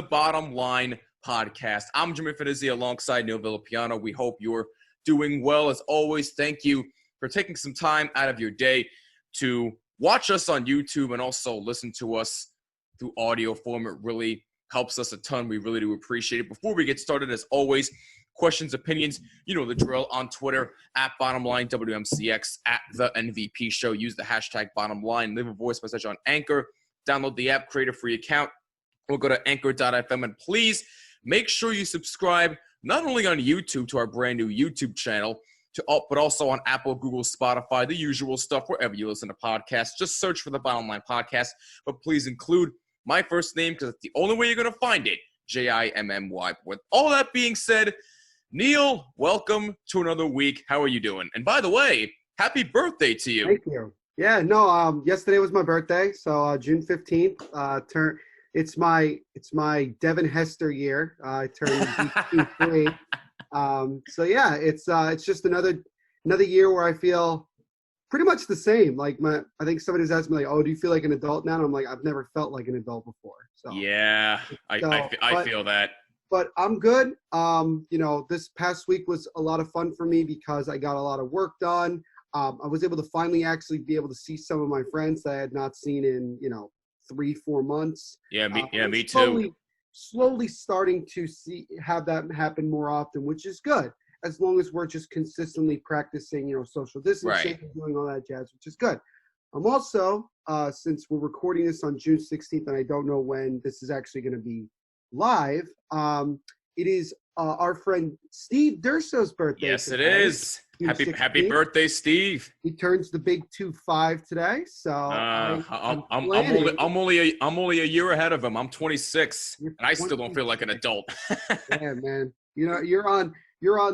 the Bottom Line Podcast. I'm Jimmy Finizzi alongside Neil Villapiano. We hope you're doing well. As always, thank you for taking some time out of your day to watch us on YouTube and also listen to us through audio form. It really helps us a ton. We really do appreciate it. Before we get started, as always, questions, opinions, you know the drill. On Twitter, at BottomLineWMCX, at The NVP Show. Use the hashtag BottomLine. Leave a voice message on Anchor. Download the app, create a free account. Or go to anchor.fm. And please make sure you subscribe not only on YouTube to our brand new YouTube channel, but also on Apple, Google, Spotify, the usual stuff, wherever you listen to podcasts. Just search for the Bottom Line Podcast. But please include my first name because it's the only way you're going to find it, Jimmy. With all that being said, Neil, welcome to another week. How are you doing? And by the way, happy birthday to you. Thank you. Yeah, no, yesterday was my birthday, so June 15th. It's my Devin Hester year. I turned 23. So yeah, it's just another year where I feel pretty much the same. Like I think somebody's asked me like, "Oh, do you feel like an adult now?" And I'm like, I've never felt like an adult before. So yeah, I feel that. But I'm good. This past week was a lot of fun for me because I got a lot of work done. I was able to finally actually be able to see some of my friends that I had not seen in 3-4 months. Me too. Slowly starting to have that happen more often, which is good, as long as we're just consistently practicing, social distancing, and doing all that jazz, which is good. I'm also, since we're recording this on June 16th, and I don't know when this is actually going to be live, it is our friend Steve Durso's birthday. Yes, today. It is. Happy birthday, Steve. He turns the big 25 today. So I'm only a year ahead of him. I'm 26, and I still don't feel like an adult. Yeah, man. You're on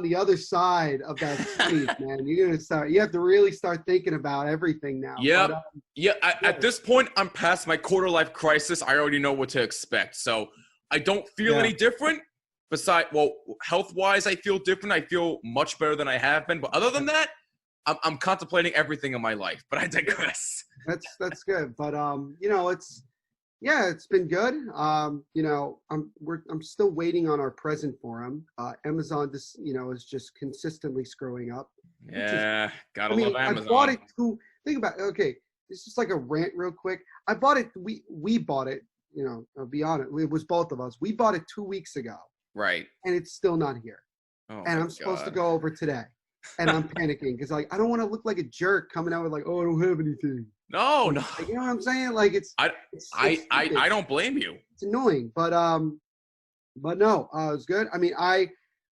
the other side of that street, man. You have to really start thinking about everything now. Yeah. At this point, I'm past my quarter life crisis. I already know what to expect. So I don't feel any different. Health-wise, I feel different. I feel much better than I have been. But other than that, I'm contemplating everything in my life. But I digress. That's good. But it's been good. I'm still waiting on our present for him. Amazon is just consistently screwing up. Yeah, gotta love Amazon. I bought it think about it. Okay, this is like a rant real quick. I bought it. We bought it. I'll be honest. It was both of us. We bought it 2 weeks ago. Right. And it's still not here. Oh, and I'm supposed to go over today. And I'm panicking because I don't want to look like a jerk coming out with I don't have anything. No. You know what I'm saying? I don't blame you. It's annoying, but no, it was good. I mean, I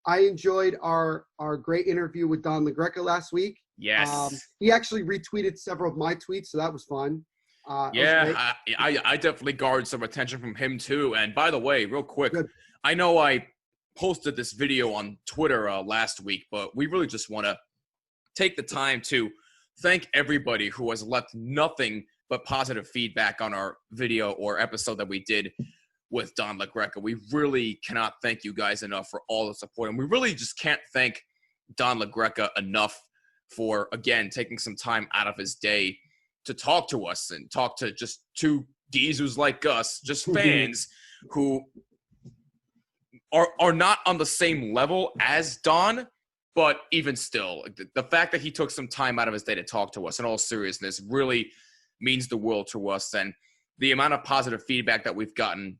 enjoyed our great interview with Don LaGreca last week. Yes. He actually retweeted several of my tweets, so that was fun. I definitely garnered some attention from him too. And by the way, real quick, Good. I know I posted this video on Twitter last week, but we really just want to take the time to thank everybody who has left nothing but positive feedback on our video or episode that we did with Don LaGreca. We really cannot thank you guys enough for all the support. And we really just can't thank Don LaGreca enough for, again, taking some time out of his day to talk to us and talk to just two geezers like us, just fans who are not on the same level as Don, but even still, the fact that he took some time out of his day to talk to us in all seriousness really means the world to us. And the amount of positive feedback that we've gotten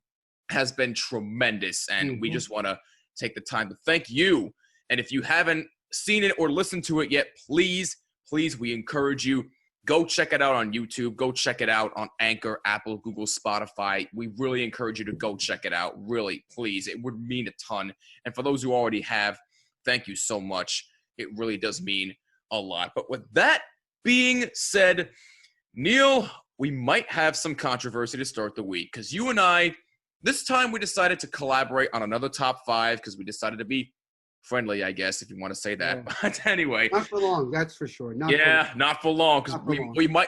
has been tremendous. And we just want to take the time to thank you. And if you haven't seen it or listened to it yet, please, we encourage you, go check it out on YouTube. Go check it out on Anchor, Apple, Google, Spotify. We really encourage you to go check it out. Really, please. It would mean a ton. And for those who already have, thank you so much. It really does mean a lot. But with that being said, Neil, we might have some controversy to start the week because you and I, this time we decided to collaborate on another top 5 because we decided to be friendly, I guess, if you want to say that. Yeah. But anyway, not for long, that's for sure. Not for long, because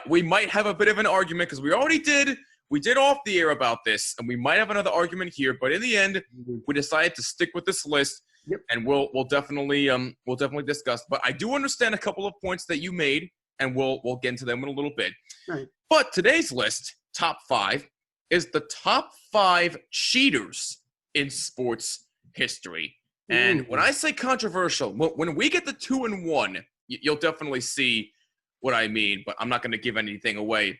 we might have a bit of an argument because we did off the air about this, and we might have another argument here. But in the end, we decided to stick with this list, and we'll definitely discuss. But I do understand a couple of points that you made, and we'll get into them in a little bit. Right. But today's list, top 5, is the top 5 cheaters in sports history. And when I say controversial, when we get the 2-1, you'll definitely see what I mean, but I'm not going to give anything away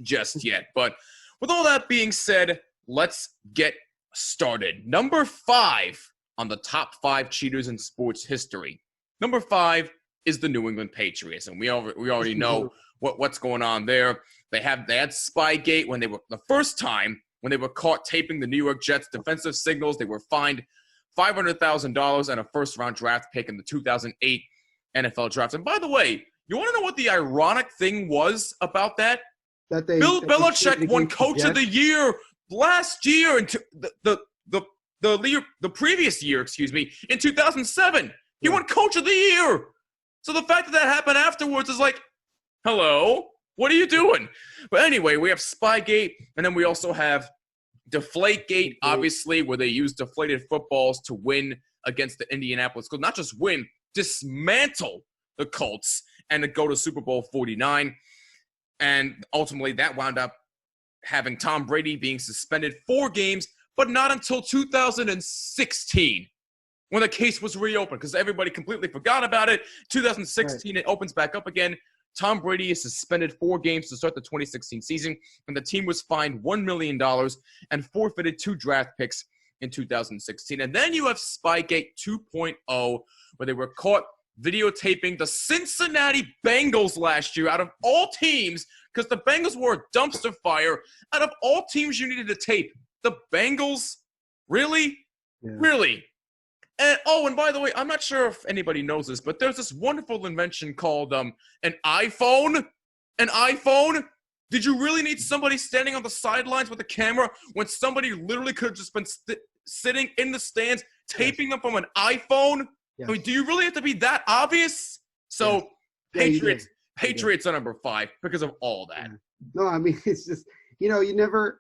just yet. But with all that being said, let's get started. Number 5 on the top 5 cheaters in sports history. Number 5 is the New England Patriots, and we already know what's going on there. They had Spygate when they were the first time when they were caught taping the New York Jets defensive signals. They were fined $500,000 and a first-round draft pick in the 2008 NFL draft. And by the way, you want to know what the ironic thing was about that? Bill Belichick won Coach of the Year last year, and the previous year, in 2007. He won Coach of the Year. So the fact that happened afterwards is like, hello, what are you doing? But anyway, we have Spygate, and then we also have Deflategate, obviously, where they used deflated footballs to win against the Indianapolis Colts. Not just win, dismantle the Colts and to go to Super Bowl 49. And ultimately, that wound up having Tom Brady being suspended 4 games, but not until 2016 when the case was reopened, because everybody completely forgot about it. 2016, It opens back up again. Tom Brady is suspended 4 games to start the 2016 season, and the team was fined $1 million and forfeited 2 draft picks in 2016. And then you have Spygate 2.0, where they were caught videotaping the Cincinnati Bengals last year out of all teams, because the Bengals were a dumpster fire. Out of all teams you needed to tape, the Bengals? Really? Yeah. Really? And by the way, I'm not sure if anybody knows this, but there's this wonderful invention called an iPhone. An iPhone? Did you really need somebody standing on the sidelines with a camera when somebody literally could have just been sitting in the stands taping them from an iPhone? Yes. I mean, do you really have to be that obvious? So, yes. Patriots are number 5 because of all that. No, I mean, it's just, you never,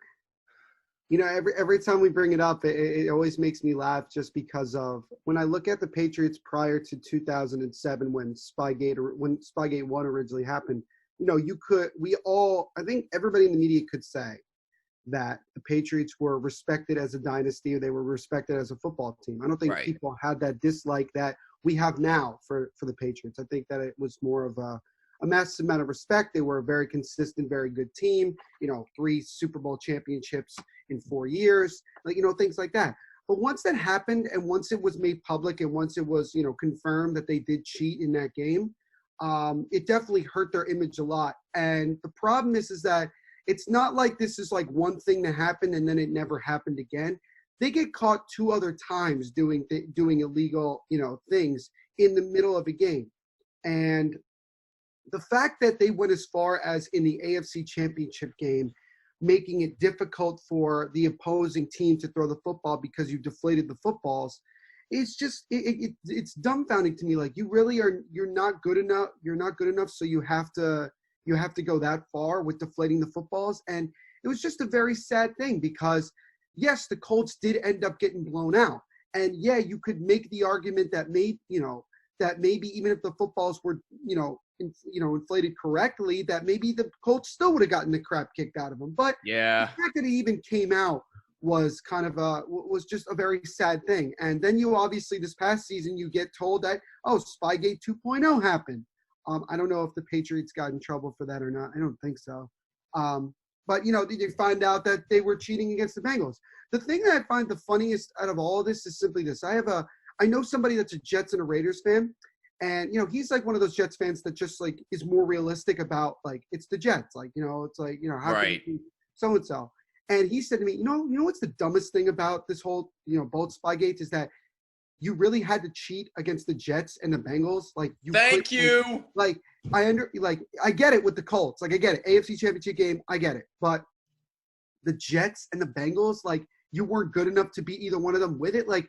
every time we bring it up, it always makes me laugh just because of when I look at the Patriots prior to 2007 when Spygate 1 originally happened, I think everybody in the media could say that the Patriots were respected as a dynasty, or they were respected as a football team. I don't think people had that dislike that we have now for the Patriots. I think that it was more of a massive amount of respect. They were a very consistent, very good team, 3 Super Bowl championships in 4 years, things like that. But once that happened, and once it was made public, and once it was, confirmed that they did cheat in that game, it definitely hurt their image a lot. And the problem is that it's not like this is like one thing that happened and then it never happened again. They get caught 2 other times doing illegal, things in the middle of a game. And the fact that they went as far as in the AFC Championship game, making it difficult for the opposing team to throw the football because you deflated the footballs, it's just it's dumbfounding to me. Like, you're not good enough. You're not good enough, so you have to go that far with deflating the footballs. And it was just a very sad thing because, yes, the Colts did end up getting blown out. And yeah, you could make the argument that maybe even if the footballs were, inflated correctly, that maybe the Colts still would have gotten the crap kicked out of them. But the fact that it even came out was kind of was just a very sad thing. And then you obviously this past season, you get told that, Spygate 2.0 happened. I don't know if the Patriots got in trouble for that or not. I don't think so. But, you find out that they were cheating against the Bengals. The thing that I find the funniest out of all of this is simply this. I know somebody that's a Jets and a Raiders fan. And, he's like one of those Jets fans that just like is more realistic about like, it's the Jets. Like, it's like, how can it be so-and-so? And he said to me, what's the dumbest thing about this whole, both Spygates is that you really had to cheat against the Jets and the Bengals. Like, Thank you. Like, I get it with the Colts. Like, I get it. AFC Championship game, I get it. But the Jets and the Bengals, like, you weren't good enough to beat either one of them with it. Like,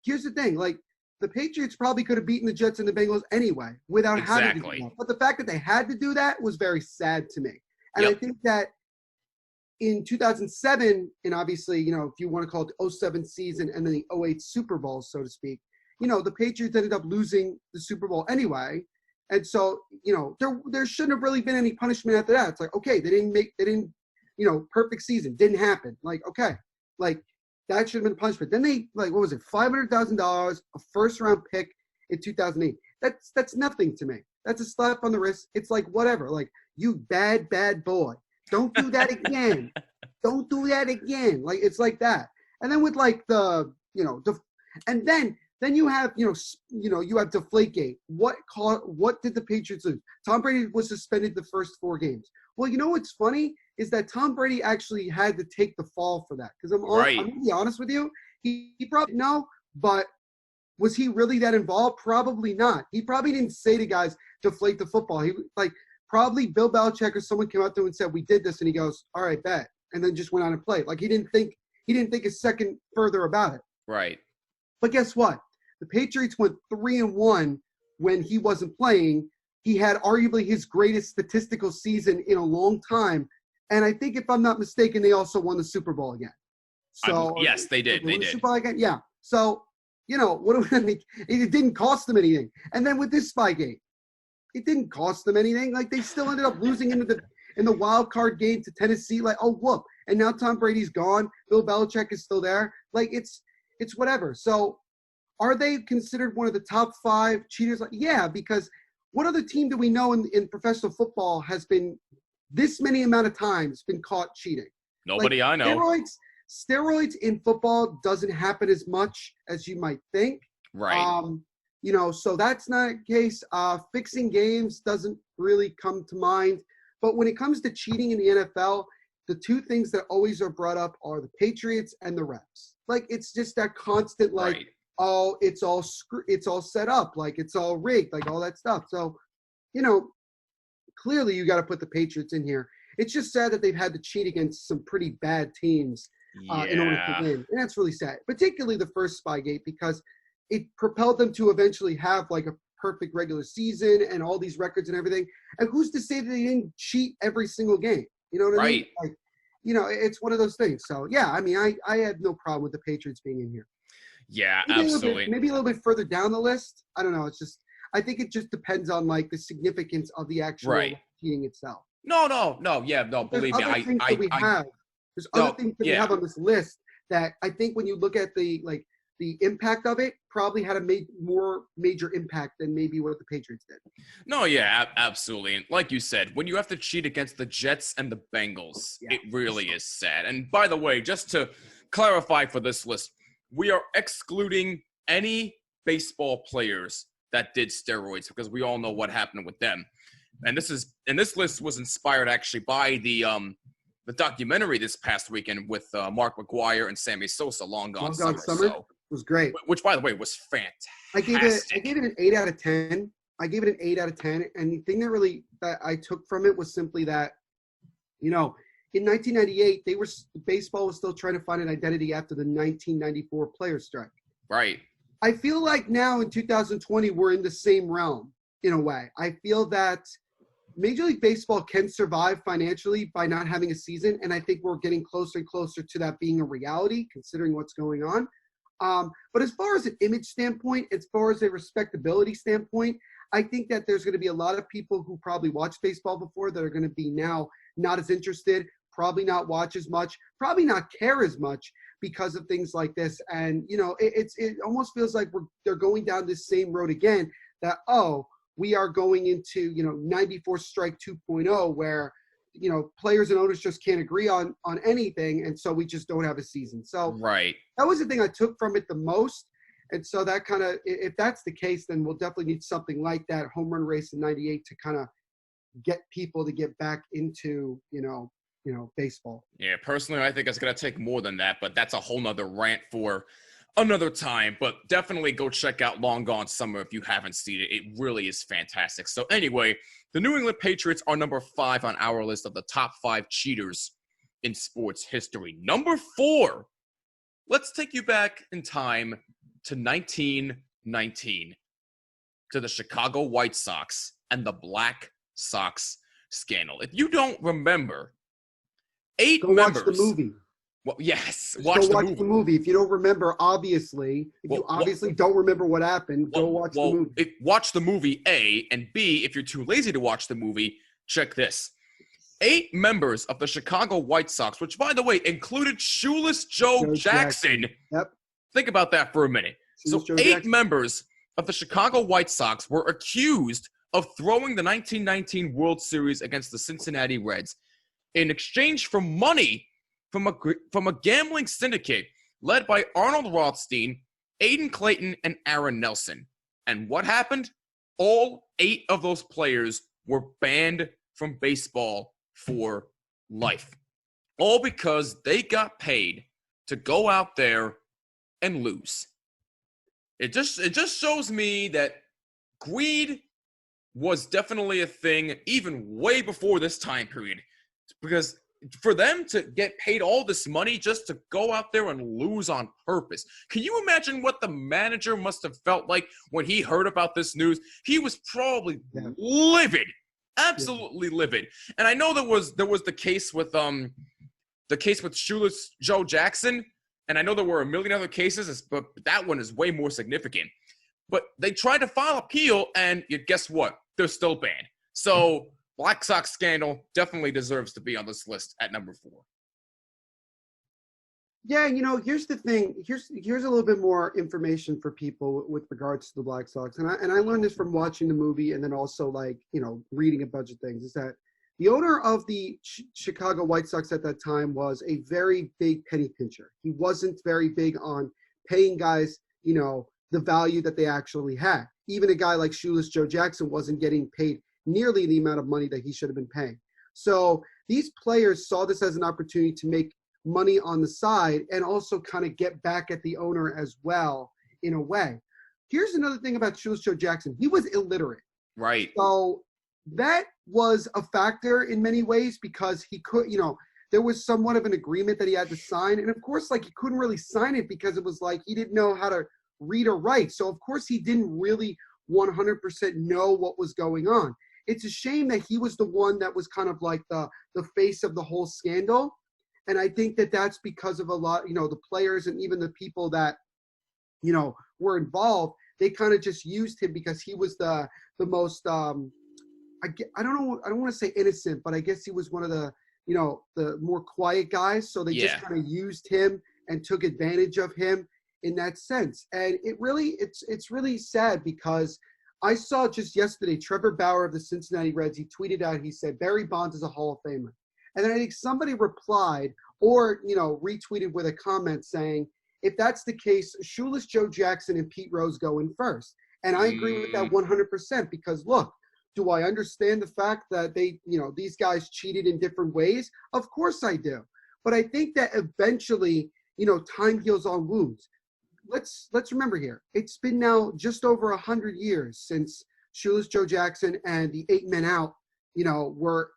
here's the thing. Like, the Patriots probably could have beaten the Jets and the Bengals anyway without having to do that. But the fact that they had to do that was very sad to me. And I think that in 2007, and obviously, if you want to call it the 07 season and then the 08 Super Bowl, so to speak, the Patriots ended up losing the Super Bowl anyway. And so, there shouldn't have really been any punishment after that. It's like, okay, they didn't, perfect season. Didn't happen. Like, okay. Like, That should have been punishment. Then they, like, what was it, $500,000, a first-round pick in 2008. That's nothing to me. That's a slap on the wrist. It's like, whatever. Like, you bad boy. Don't do that again. Don't do that again. Like, it's like that. And then with, like, and then you have, you have Deflategate. What did the Patriots lose? Tom Brady was suspended the first 4 games. Well, you know what's funny is that Tom Brady actually had to take the fall for that. Because I'm going to be honest with you, he probably but was he really that involved? Probably not. He probably didn't say to guys, deflate the football. He probably Bill Belichick or someone came out to him and said, we did this, and he goes, all right, bet, and then just went on and played. Like, he didn't think a second further about it. Right. But guess what? The Patriots went 3-1 when he wasn't playing. He had arguably his greatest statistical season in a long time. And I think, if I'm not mistaken, they also won the Super Bowl again. So yes, they did. They did. Super Bowl again? Yeah. So, what do we make? It didn't cost them anything. And then with this Spygate, it didn't cost them anything. Like, they still ended up losing in the wild card game to Tennessee. Like, oh, whoop. And now Tom Brady's gone. Bill Belichick is still there. Like, it's whatever. So, are they considered one of the top 5 cheaters? Like, yeah, because what other team do we know in professional football has been this many amount of times been caught cheating? Nobody I know. Steroids in football doesn't happen as much as you might think. Right. So that's not a case. Fixing games doesn't really come to mind. But when it comes to cheating in the NFL, the 2 things that always are brought up are the Patriots and the refs. Like, it's just that constant, like, right. Oh, it's all set up, like it's all rigged, like all that stuff. So, clearly you got to put the Patriots in here. It's just sad that they've had to cheat against some pretty bad teams in order to win. And that's really sad, particularly the first Spygate, because it propelled them to eventually have like a perfect regular season and all these records and everything. And who's to say that they didn't cheat every single game? You know what I mean? Like, it's one of those things. So, yeah, I mean, I had no problem with the Patriots being in here. Yeah, absolutely. Maybe a little bit further down the list. I don't know. It's just, I think it just depends on like the significance of the actual cheating itself. No. Yeah, no. Believe me, There's other things that we have on this list that I think when you look at the impact of it, probably had a more major impact than maybe what the Patriots did. No, yeah, absolutely. And like you said, when you have to cheat against the Jets and the Bengals, it really is sad. And by the way, just to clarify for this list, we are excluding any baseball players that did steroids because we all know what happened with them. And this list was inspired actually by the documentary this past weekend with Mark McGwire and Sammy Sosa, Long Gone Summer. So, was great. Which, by the way, was fantastic. I gave it an 8 out of 10. And the thing that I took from it was simply that, in 1998, baseball was still trying to find an identity after the 1994 players' strike. Right. I feel like now in 2020, we're in the same realm in a way. I feel that Major League Baseball can survive financially by not having a season, and I think we're getting closer and closer to that being a reality, considering what's going on. But as far as an image standpoint, as far as a respectability standpoint, I think that there's going to be a lot of people who probably watched baseball before that are going to be now not as interested, probably not watch as much, probably not care as much because of things like this. And, it almost feels like they're going down this same road again that, we are going into, 94 strike 2.0 where, players and owners just can't agree on anything. And so we just don't have a season. So that was the thing I took from it the most. And so that kind of, if that's the case, then we'll definitely need something like that home run race in 98 to kind of get people to get back into, baseball. Yeah, personally, I think it's going to take more than that, but that's a whole nother rant for another time. But definitely go check out Long Gone Summer if you haven't seen it. It really is fantastic. So anyway, the New England Patriots are number 5 on our list of the top 5 cheaters in sports history. Number 4, let's take you back in time to 1919, to the Chicago White Sox and the Black Sox scandal. If you don't remember, 8 members. Watch the movie. Well, yes, watch the movie. If you don't remember, obviously, don't remember what happened, go watch the movie. Watch the movie, A, and B, if you're too lazy to watch the movie, check this. 8 members of the Chicago White Sox, which, by the way, included Shoeless Joe Jackson. Yep. Think about that for a minute. Shoeless So Joe 8 Jackson. members of the Chicago White Sox were accused of throwing the 1919 World Series against the Cincinnati Reds in exchange for money from a gambling syndicate led by Arnold Rothstein, Aiden Clayton, and Aaron Nelson. And what happened? All 8 of those players were banned from baseball for life. All because they got paid to go out there and lose. It just shows me that greed was definitely a thing even way before this time period. Because for them to get paid all this money just to go out there and lose on purpose. Can you imagine what the manager must have felt like when he heard about this news? He was probably livid, absolutely livid. And I know there was the case with Shoeless Joe Jackson, and I know there were a million other cases, but that one is way more significant. But they tried to file appeal, and guess what? They're still banned. So Black Sox scandal definitely deserves to be on this list at number 4. Yeah, here's the thing. Here's a little bit more information for people with regards to the Black Sox, and I learned this from watching the movie and then also reading a bunch of things. Is that the owner of the Chicago White Sox at that time was a very big penny pincher. He wasn't very big on paying guys, the value that they actually had. Even a guy like Shoeless Joe Jackson wasn't getting paid nearly the amount of money that he should have been paying. So these players saw this as an opportunity to make money on the side and also kind of get back at the owner as well in a way. Here's another thing about Shoeless Joe Jackson. He was illiterate. Right. So that was a factor in many ways because he could, there was somewhat of an agreement that he had to sign. And of course, he couldn't really sign it because it was he didn't know how to read or write. So of course he didn't really 100% know what was going on. It's a shame that he was the one that was kind of the face of the whole scandal. And I think that that's because of a lot, the players and even the people that, were involved, they kind of just used him because he was the most, I don't want to say innocent, but I guess he was one of the, the more quiet guys. So they just kind of used him and took advantage of him in that sense. And it's really sad because I saw just yesterday, Trevor Bauer of the Cincinnati Reds, he tweeted out, he said, Barry Bonds is a Hall of Famer. And then I think somebody replied or, retweeted with a comment saying, if that's the case, Shoeless Joe Jackson and Pete Rose go in first. And I agree with that 100% because, look, do I understand the fact that they, these guys cheated in different ways? Of course I do. But I think that eventually, time heals all wounds. Let's remember here, it's been now just over 100 years since Shoeless Joe Jackson and the 8 Men Out, were,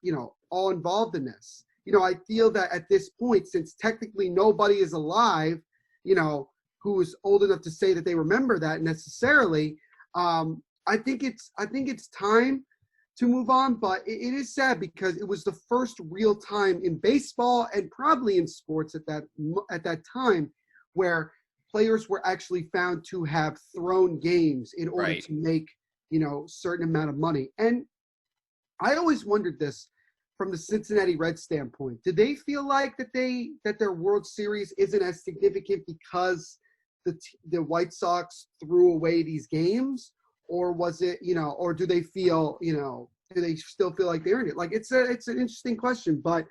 all involved in this. I feel that at this point, since technically nobody is alive, who is old enough to say that they remember that necessarily, I think it's time to move on, but it is sad because it was the first real time in baseball and probably in sports at that time where players were actually found to have thrown games in order to make, certain amount of money. And I always wondered this from the Cincinnati Reds standpoint. Did they feel like that their World Series isn't as significant because the White Sox threw away these games? Or was it, or do they feel, do they still feel like they earned it? It's an interesting question, but,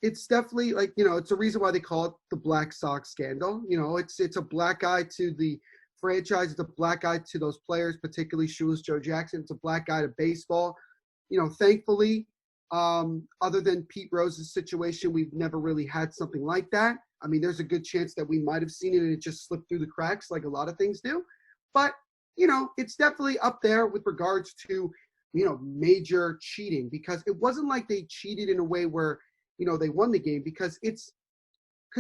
it's definitely it's a reason why they call it the Black Sox scandal. It's a black eye to the franchise. It's a black eye to those players, particularly Shoeless Joe Jackson. It's a black eye to baseball. Thankfully, other than Pete Rose's situation, we've never really had something like that. I mean, there's a good chance that we might have seen it and it just slipped through the cracks like a lot of things do. But, it's definitely up there with regards to, major cheating because it wasn't like they cheated in a way where, they won the game because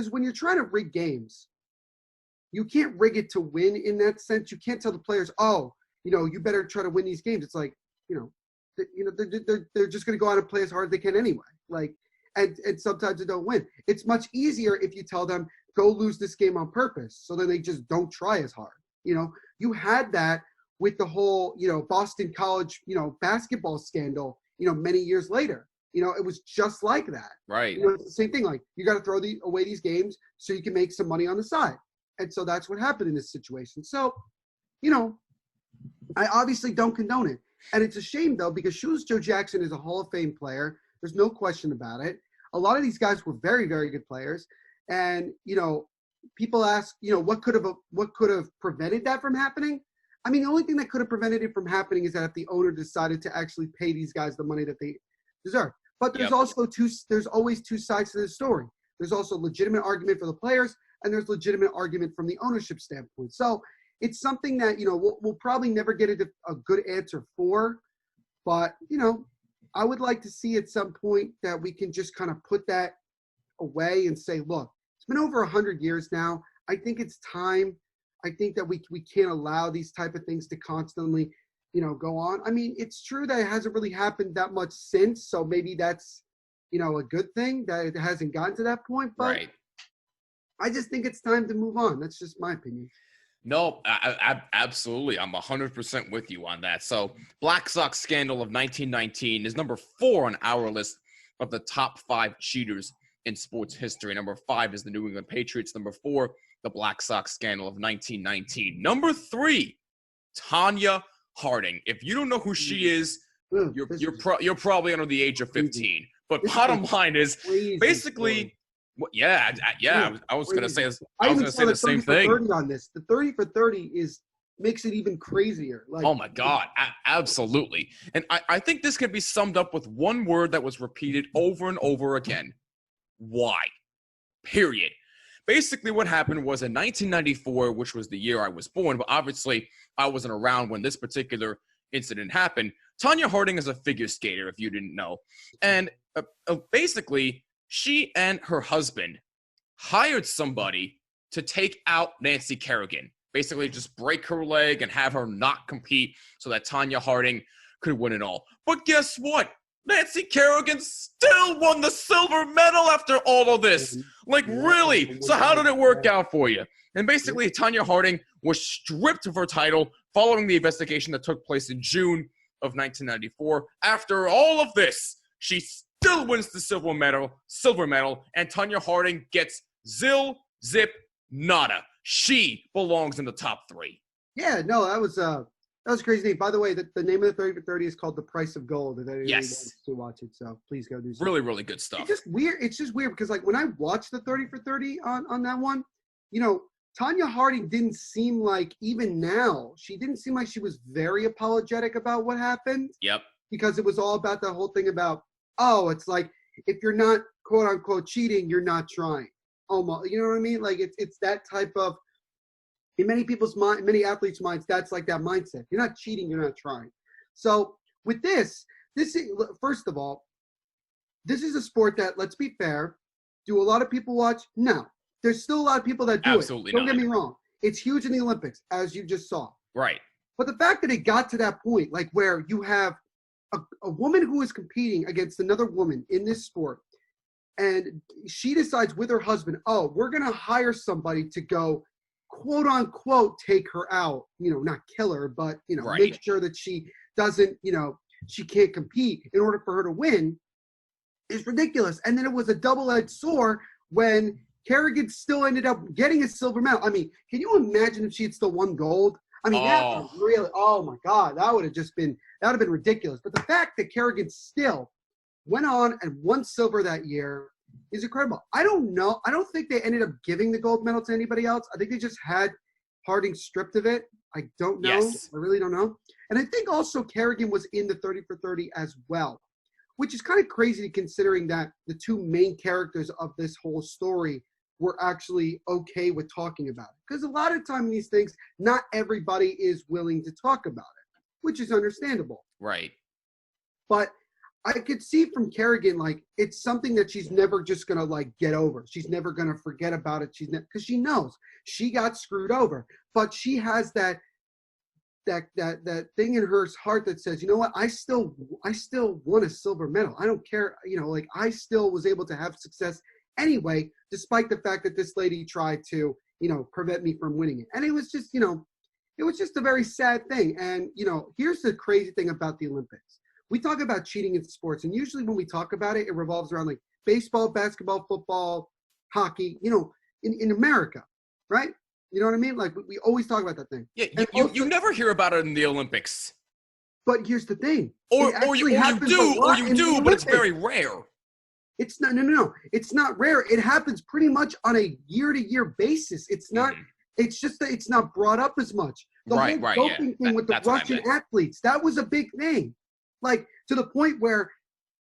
when you're trying to rig games, you can't rig it to win in that sense. You can't tell the players, you better try to win these games. It's like, they're just going to go out and play as hard as they can anyway. And sometimes they don't win. It's much easier if you tell them, go lose this game on purpose. So then they just don't try as hard. You had that with the whole, Boston College, basketball scandal many years later. It was just like that. Right. It's the same thing. Like, you got to throw away these games so you can make some money on the side. And so that's what happened in this situation. So, I obviously don't condone it. And it's a shame, though, because Shoeless Joe Jackson is a Hall of Fame player. There's no question about it. A lot of these guys were very, very good players. And, people ask, what could have prevented that from happening? I mean, the only thing that could have prevented it from happening is that if the owner decided to actually pay these guys the money that they deserve. But there's there's always two sides to the story. There's also legitimate argument for the players, and there's legitimate argument from the ownership standpoint. So it's something that, we'll probably never get a good answer for. But, I would like to see at some point that we can just kind of put that away and say, look, it's been over 100 years now. I think it's time. I think that we can't allow these type of things to constantly, go on. I mean, it's true that it hasn't really happened that much since. So maybe that's, a good thing that it hasn't gotten to that point. But right. I just think it's time to move on. That's just my opinion. No, absolutely. I'm 100% with you on that. So Black Sox scandal of 1919 is number 4 on our list of the top 5 cheaters in sports history. Number 5 is the New England Patriots. Number 4, the Black Sox scandal of 1919. Number 3, Tonya Harding. If you don't know who she is, you're probably under the age of 15. But bottom line is, basically, I was going to say this. I was going to say the same thing. 30 on this. The 30 for 30 makes it even crazier. Like, oh my God, absolutely. And I think this can be summed up with one word that was repeated over and over again. Why? Period. Basically, what happened was in 1994, which was the year I was born, but obviously I wasn't around when this particular incident happened. Tonya Harding is a figure skater, if you didn't know. And basically, she and her husband hired somebody to take out Nancy Kerrigan. Basically, just break her leg and have her not compete so that Tonya Harding could win it all. But guess what? Nancy Kerrigan still won the silver medal after all of this. Like, really? So how did it work out for you? And basically, Tonya Harding was stripped of her title following the investigation that took place in June of 1994. After all of this, she still wins the silver medal, and Tonya Harding gets zip, nada. She belongs in the top 3. Yeah, no, that was a crazy name. By the way, the name of the 30 for 30 is called The Price of Gold. If anybody wants to watch it, so please go do so. Really, really good stuff. It's just weird because, like, when I watched the 30 for 30 on that one, Tonya Harding didn't seem like, even now, she didn't seem like she was very apologetic about what happened. Yep. Because it was all about the whole thing about, oh, it's like, if you're not quote unquote cheating, you're not trying. Almost, you know what I mean? Like, it's that type of, in many people's mind, many athletes' minds, that's like that mindset. You're not cheating, you're not trying. So with this is, first of all, this is a sport that, let's be fair, do a lot of people watch? No. There's still a lot of people that do Absolutely it. Don't get me wrong. It's huge in the Olympics, as you just saw. Right. But the fact that it got to that point, like where you have a woman who is competing against another woman in this sport, and she decides with her husband, oh, we're going to hire somebody to go, quote unquote, take her out, not kill her, but, right. Make sure that she doesn't, she can't compete in order for her to win, is ridiculous. And then it was a double-edged sword when Kerrigan still ended up getting a silver medal. I mean, can you imagine if she had still won gold? I mean, that was really, oh my God, that would have been ridiculous. But the fact that Kerrigan still went on and won silver that year is incredible. I don't know. I don't think they ended up giving the gold medal to anybody else. I think they just had Harding stripped of it. I don't know. Yes. I really don't know. And I think also Kerrigan was in the 30 for 30 as well, which is kind of crazy considering that the two main characters of this whole story were actually okay with talking about it. Because a lot of time in these things, not everybody is willing to talk about it, which is understandable. Right. But I could see from Kerrigan, like, it's something that she's never just going to, like, get over. She's never going to forget about it. Because she knows she got screwed over. But she has that thing in her heart that says, you know what, I still won a silver medal. I don't care, like, I still was able to have success anyway, despite the fact that this lady tried to, prevent me from winning it. And it was just, it was just a very sad thing. And, here's the crazy thing about the Olympics. we talk about cheating in sports, and usually when we talk about it, it revolves around like baseball, basketball, football, hockey, in America, right? You know what I mean? Like we always talk about that thing. Yeah, And you never hear about it in the Olympics. But here's the thing. Or You do, but it's very rare. It's not, no. It's not rare. It happens pretty much on a year-to-year basis. It's not, it's just that it's not brought up as much. The whole doping thing with the Russian athletes, that was a big thing. Like, to the point where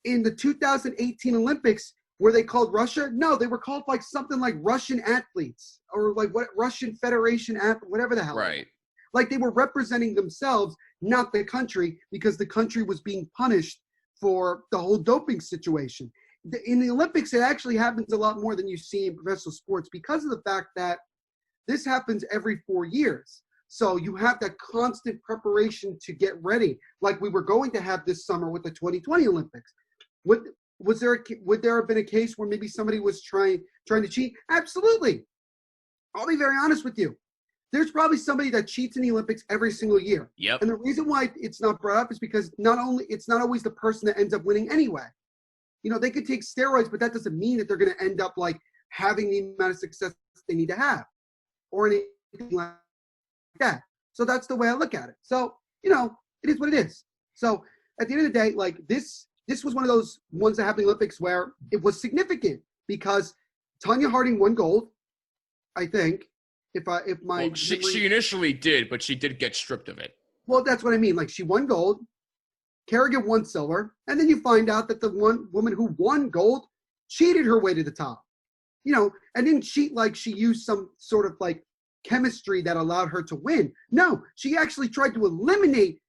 in the 2018 Olympics, were they called Russia? No, they were called like something like Russian athletes or like what Russian Federation athlete, whatever the hell. Right. Like they were representing themselves, not the country, because the country was being punished for the whole doping situation. In the Olympics, it actually happens a lot more than you see in professional sports because of the fact that this happens every 4 years. So you have that constant preparation to get ready, like we were going to have this summer with the 2020 Olympics. Would there have been a case where maybe somebody was trying to cheat? Absolutely. I'll be very honest with you. There's probably somebody that cheats in the Olympics every single year. Yep. And the reason why it's not brought up is because it's not always the person that ends up winning anyway. They could take steroids, but that doesn't mean that they're going to end up like having the amount of success they need to have or anything like that. So that's the way I look at it. So, it is what it is. So at the end of the day, like this was one of those ones that happened in the Olympics where it was significant because Tonya Harding won gold, I think. She initially did, but she did get stripped of it. Well, that's what I mean. Like she won gold, Kerrigan won silver, and then you find out that the one woman who won gold cheated her way to the top. And didn't cheat like she used some sort of like chemistry that allowed her to win. No, she actually tried to eliminate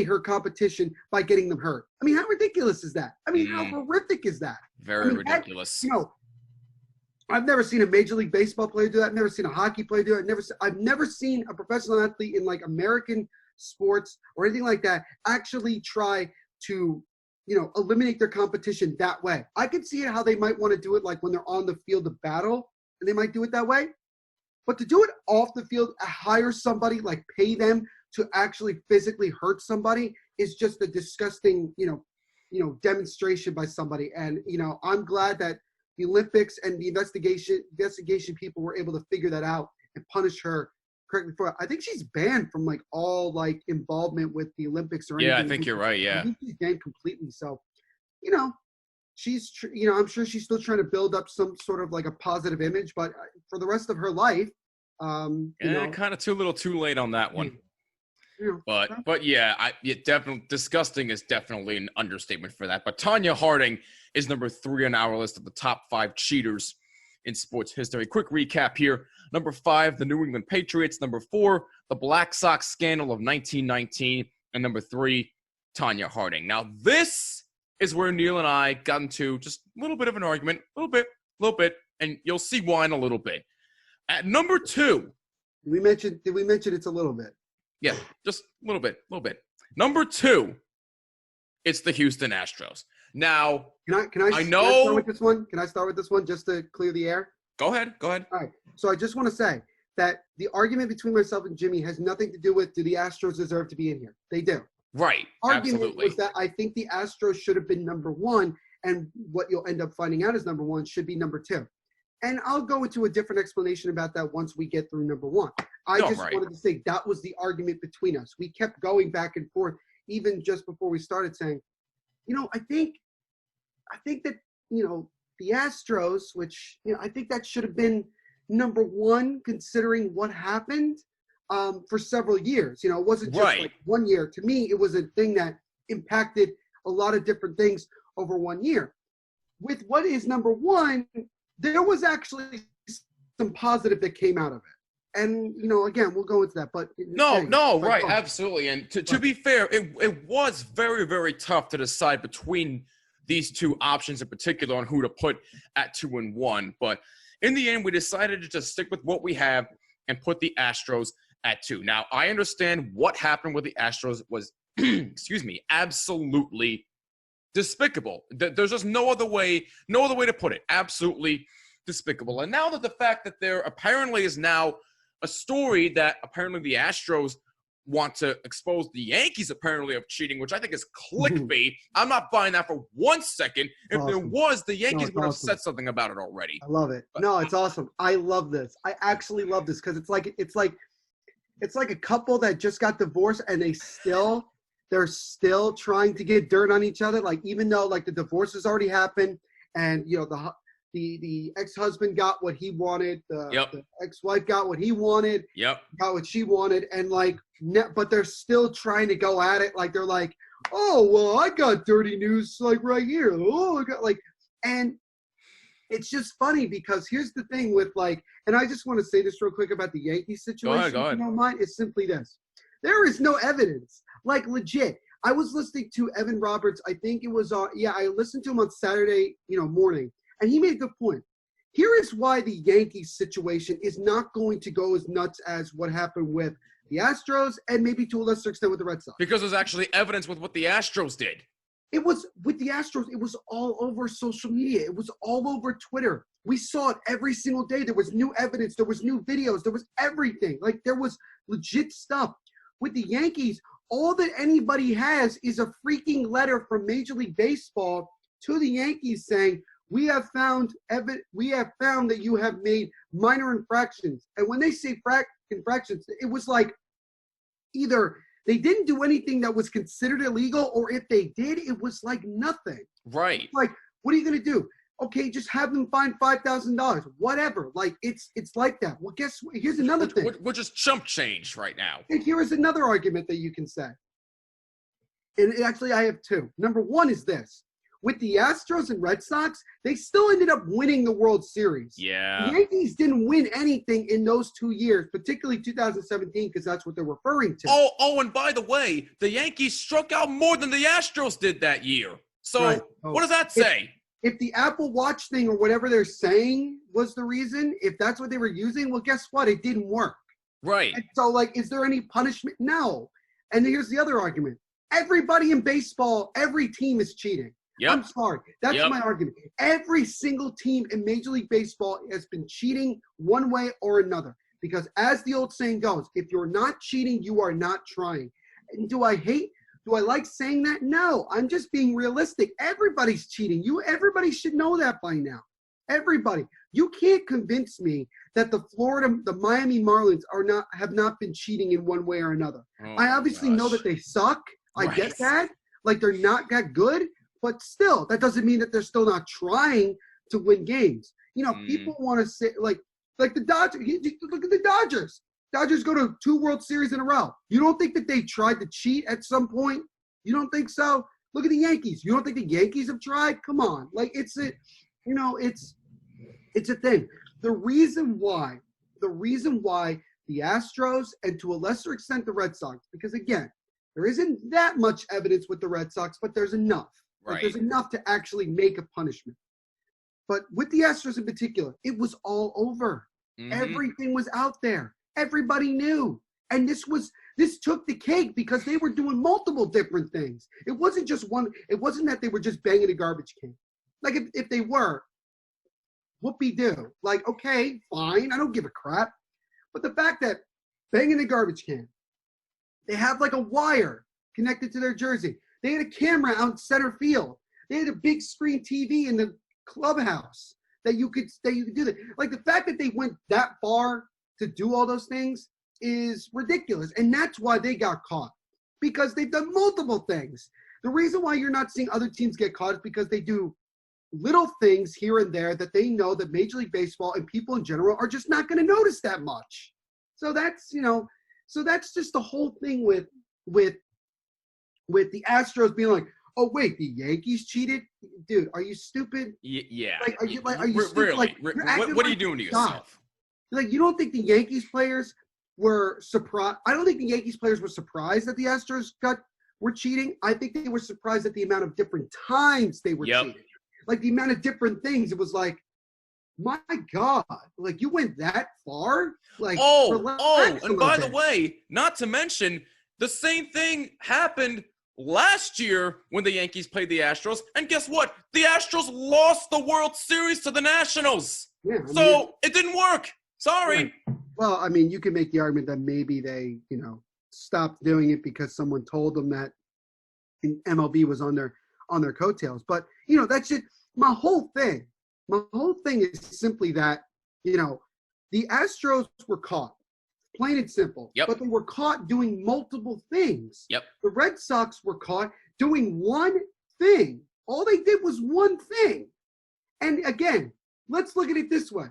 her competition by getting them hurt. I mean, how ridiculous is that? I mean, how horrific is that? Very ridiculous. I've never seen a Major League Baseball player do that. I've never seen a hockey player do it. I've never seen a professional athlete in like American sports or anything like that actually try to, eliminate their competition that way. I could see how they might want to do it like when they're on the field of battle, and they might do it that way. But to do it off the field, hire somebody, like pay them to actually physically hurt somebody is just a disgusting, demonstration by somebody. And, I'm glad that the Olympics and the investigation people were able to figure that out and punish her correctly for it. I think she's banned from like all like involvement with the Olympics or anything. Yeah, I think you're right. Yeah. I think she's banned completely. So, she's, I'm sure she's still trying to build up some sort of like a positive image, but for the rest of her life, kind of too little too late on that one. Yeah. But yeah, definitely disgusting is definitely an understatement for that. But Tonya Harding is number 3 on our list of the top 5 cheaters in sports history. Quick recap here. Number 5, the New England Patriots. Number 4, the Black Sox scandal of 1919. And number 3, Tonya Harding. Now, this is where Neil and I got into just a little bit of an argument. A little bit. And you'll see why in a little bit. At number 2. Did we mention it's a little bit? Yeah, just a little bit. Number 2, it's the Houston Astros. Now, can I start with this one? Can I start with this one just to clear the air? Go ahead. All right. So I just want to say that the argument between myself and Jimmy has nothing to do with do the Astros deserve to be in here? They do. Right. Argument Absolutely. was that I think the Astros should have been number 1, and what you'll end up finding out is number 1 should be number 2. And I'll go into a different explanation about that once we get through number 1. I wanted to say that was the argument between us. We kept going back and forth, even just before we started, saying, I think that, the Astros, which, I think that should have been number 1 considering what happened for several years. It wasn't just like 1 year. To me, it was a thing that impacted a lot of different things over 1 year. With what is number 1, there was actually some positive that came out of it. And, again, we'll go into that. But right, absolutely. And to be fair, it was very, very tough to decide between these two options in particular on who to put at 2 and 1. But in the end, we decided to just stick with what we have and put the Astros at 2. Now, I understand what happened with the Astros was, absolutely despicable. There's just no other way to put it. Absolutely despicable. And now that the fact that there apparently is now a story that apparently the Astros want to expose the Yankees apparently of cheating, which I think is clickbait. I'm not buying that for 1 second. If there was, the Yankees would have said something about it already. I love it. No, it's awesome. I love this. I actually love this because it's like a couple that just got divorced and they're still trying to get dirt on each other. Like, even though like the divorce has already happened and the ex-husband got what he wanted, the ex-wife got what he wanted, got what she wanted, and like, but they're still trying to go at it. Like, they're like, oh, well, I got dirty news like right here. Oh, I got like, and it's just funny because here's the thing with like, and I just want to say this real quick about the Yankees situation. Go ahead. If you don't mind, it's simply this. There is no evidence. Like, legit. I was listening to Evan Roberts. I think it was I listened to him on Saturday, morning, and he made a good point. Here is why the Yankees situation is not going to go as nuts as what happened with the Astros and maybe to a lesser extent with the Red Sox. Because there's actually evidence with what the Astros did. It was with the Astros. It was all over social media. It was all over Twitter. We saw it every single day. There was new evidence. There was new videos. There was everything. Like, there was legit stuff. With the Yankees, all that anybody has is a freaking letter from Major League Baseball to the Yankees saying, we have found that you have made minor infractions. And when they say infractions, it was like either they didn't do anything that was considered illegal, or if they did, it was like nothing. Right. Like, what are you going to do? Okay, just have them find $5,000. Whatever. Like, it's like that. Well, guess what? Here's another thing. We're just chump change right now. And here is another argument that you can say. And actually, I have two. Number one is this. With the Astros and Red Sox, they still ended up winning the World Series. Yeah. The Yankees didn't win anything in those 2 years, particularly 2017, because that's what they're referring to. Oh, and by the way, the Yankees struck out more than the Astros did that year. So right. What does that say? If the Apple Watch thing or whatever they're saying was the reason, if that's what they were using, well, guess what? It didn't work. Right. And so, like, is there any punishment? No. And here's the other argument. Everybody in baseball, every team is cheating. Yep. I'm sorry. That's my argument. Every single team in Major League Baseball has been cheating one way or another. Because as the old saying goes, if you're not cheating, you are not trying. And do I like saying that? No, I'm just being realistic. Everybody's cheating. Everybody should know that by now. Everybody. You can't convince me that the Miami Marlins have not been cheating in one way or another. Oh, I obviously know that they suck. I get that. Like, they're not that good. But still, that doesn't mean that they're still not trying to win games. People want to say, like the Dodgers. Look at the Dodgers. Dodgers go to 2 World Series in a row. You don't think that they tried to cheat at some point? You don't think so? Look at the Yankees. You don't think the Yankees have tried? Come on. Like, it's a thing. The reason why the Astros and to a lesser extent the Red Sox, because again, there isn't that much evidence with the Red Sox, but there's enough. Right. Like, there's enough to actually make a punishment. But with the Astros in particular, it was all over. Mm-hmm. Everything was out there. Everybody knew. And this took the cake because they were doing multiple different things. It wasn't just one. It wasn't that they were just banging a garbage can. Like, if they were, whoopee-doo. Like, okay, fine. I don't give a crap. But the fact that banging a garbage can, they have like a wire connected to their jersey. They had a camera out in center field. They had a big screen TV in the clubhouse that you could do that. Like, the fact that they went that far to do all those things is ridiculous. And that's why they got caught, because they've done multiple things. The reason why you're not seeing other teams get caught is because they do little things here and there that they know that Major League Baseball and people in general are just not going to notice that much. So that's just the whole thing with the Astros being like, oh wait, the Yankees cheated, dude. Are you stupid? Yeah. Like, are you stupid? Really? Like, what are you doing to yourself? Like, you don't think the Yankees players were surprised? I don't think the Yankees players were surprised that the Astros were cheating. I think they were surprised at the amount of different times they were cheating. Like, the amount of different things. It was like, my God, like, you went that far? Like, and by the way, not to mention, the same thing happened last year when the Yankees played the Astros, and guess what? The Astros lost the World Series to the Nationals. Yeah, it didn't work. Sorry. Right. Well, I mean, you can make the argument that maybe they, stopped doing it because someone told them that MLB was on their coattails. But that's just my whole thing. My whole thing is simply that the Astros were caught, plain and simple. Yep. But they were caught doing multiple things. Yep. The Red Sox were caught doing one thing. All they did was one thing. And again, let's look at it this way.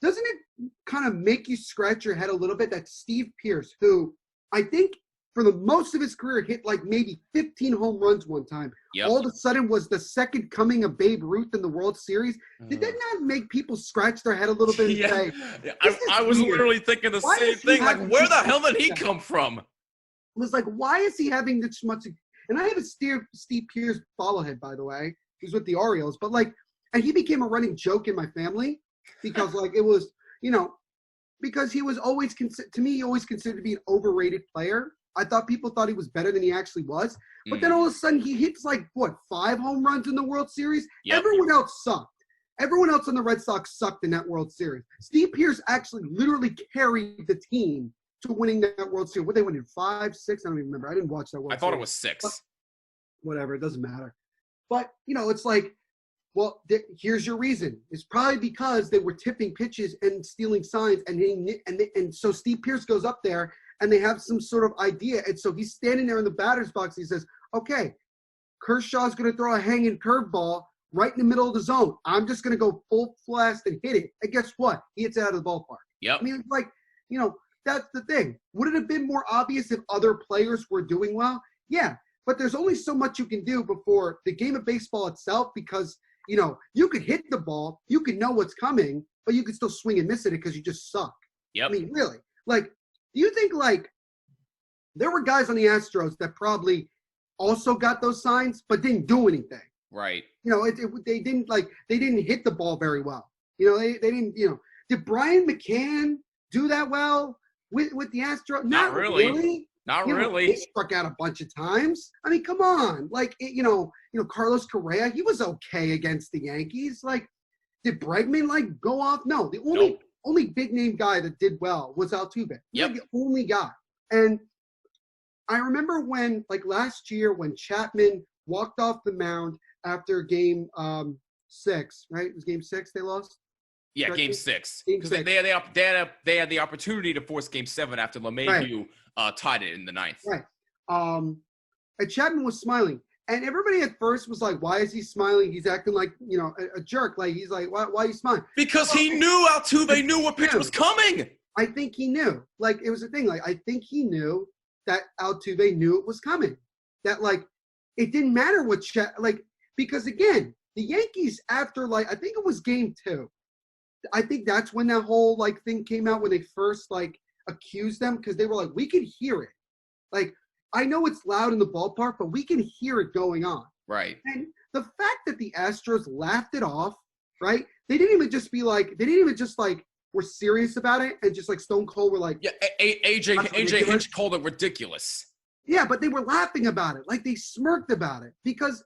Doesn't it kind of make you scratch your head a little bit that Steve Pearce, who I think for the most of his career hit like maybe 15 home runs one time, all of a sudden was the second coming of Babe Ruth in the World Series? Did that not make people scratch their head a little bit and say, I was literally thinking the same thing. Like, where the hell did he come from? It was like, why is he having this much? And I have a Steve Pearce followhead, by the way. He's with the Orioles. But like, and he became a running joke in my family because like it was, because he was always, to me, he always considered to be an overrated player. I thought people thought he was better than he actually was. But then all of a sudden he hits like, 5 home runs in the World Series? Yep. Everyone else sucked. Everyone else on the Red Sox sucked in that World Series. Steve Pearce actually literally carried the team to winning that World Series. What they win in 5, 6? I don't even remember. I didn't watch that World Series. I thought it was 6. But whatever, it doesn't matter. But, it's like, well, here's your reason. It's probably because they were tipping pitches and stealing signs. And so Steve Pearce goes up there and they have some sort of idea. And so he's standing there in the batter's box. He says, okay, Kershaw's going to throw a hanging curveball right in the middle of the zone. I'm just going to go full blast and hit it. And guess what? He hits it out of the ballpark. Yep. I mean, it's like, that's the thing. Would it have been more obvious if other players were doing well? Yeah. But there's only so much you can do before the game of baseball itself because, you could hit the ball, you could know what's coming, but you could still swing and miss it because you just suck. Yep. I mean, really. Like, do you think, like, there were guys on the Astros that probably also got those signs but didn't do anything? Right. They didn't hit the ball very well. They didn't, did Brian McCann do that well with the Astros? Not really. Not really. He struck out a bunch of times. I mean, come on. Like, Carlos Correa, he was okay against the Yankees. Like, did Bregman, like, go off? No. The only big-name guy that did well was Altuve. Yep. The only guy. And I remember when, like, last year when Chapman walked off the mound after game 6, right? It was game 6 they lost? Yeah, game 6. Because they had the opportunity to force game 7 after LeMahieu tied it in the 9th. Right. And Chapman was smiling. And everybody at first was like, why is he smiling? He's acting like, a jerk. Like, he's like, why are you smiling? Because he knew Altuve knew what pitch was coming. I think he knew. Like, it was a thing. Like, I think he knew that Altuve knew it was coming. That, like, it didn't matter what because, again, the Yankees after, like, I think it was game 2. I think that's when that whole, like, thing came out when they first, like, accused them because they were like, we could hear it. Like, I know it's loud in the ballpark, but we can hear it going on. Right. And the fact that the Astros laughed it off, right? They didn't even just were serious about it and just like Stone Cold were like. Yeah, AJ Hinch called it ridiculous. Yeah, but they were laughing about it. Like they smirked about it because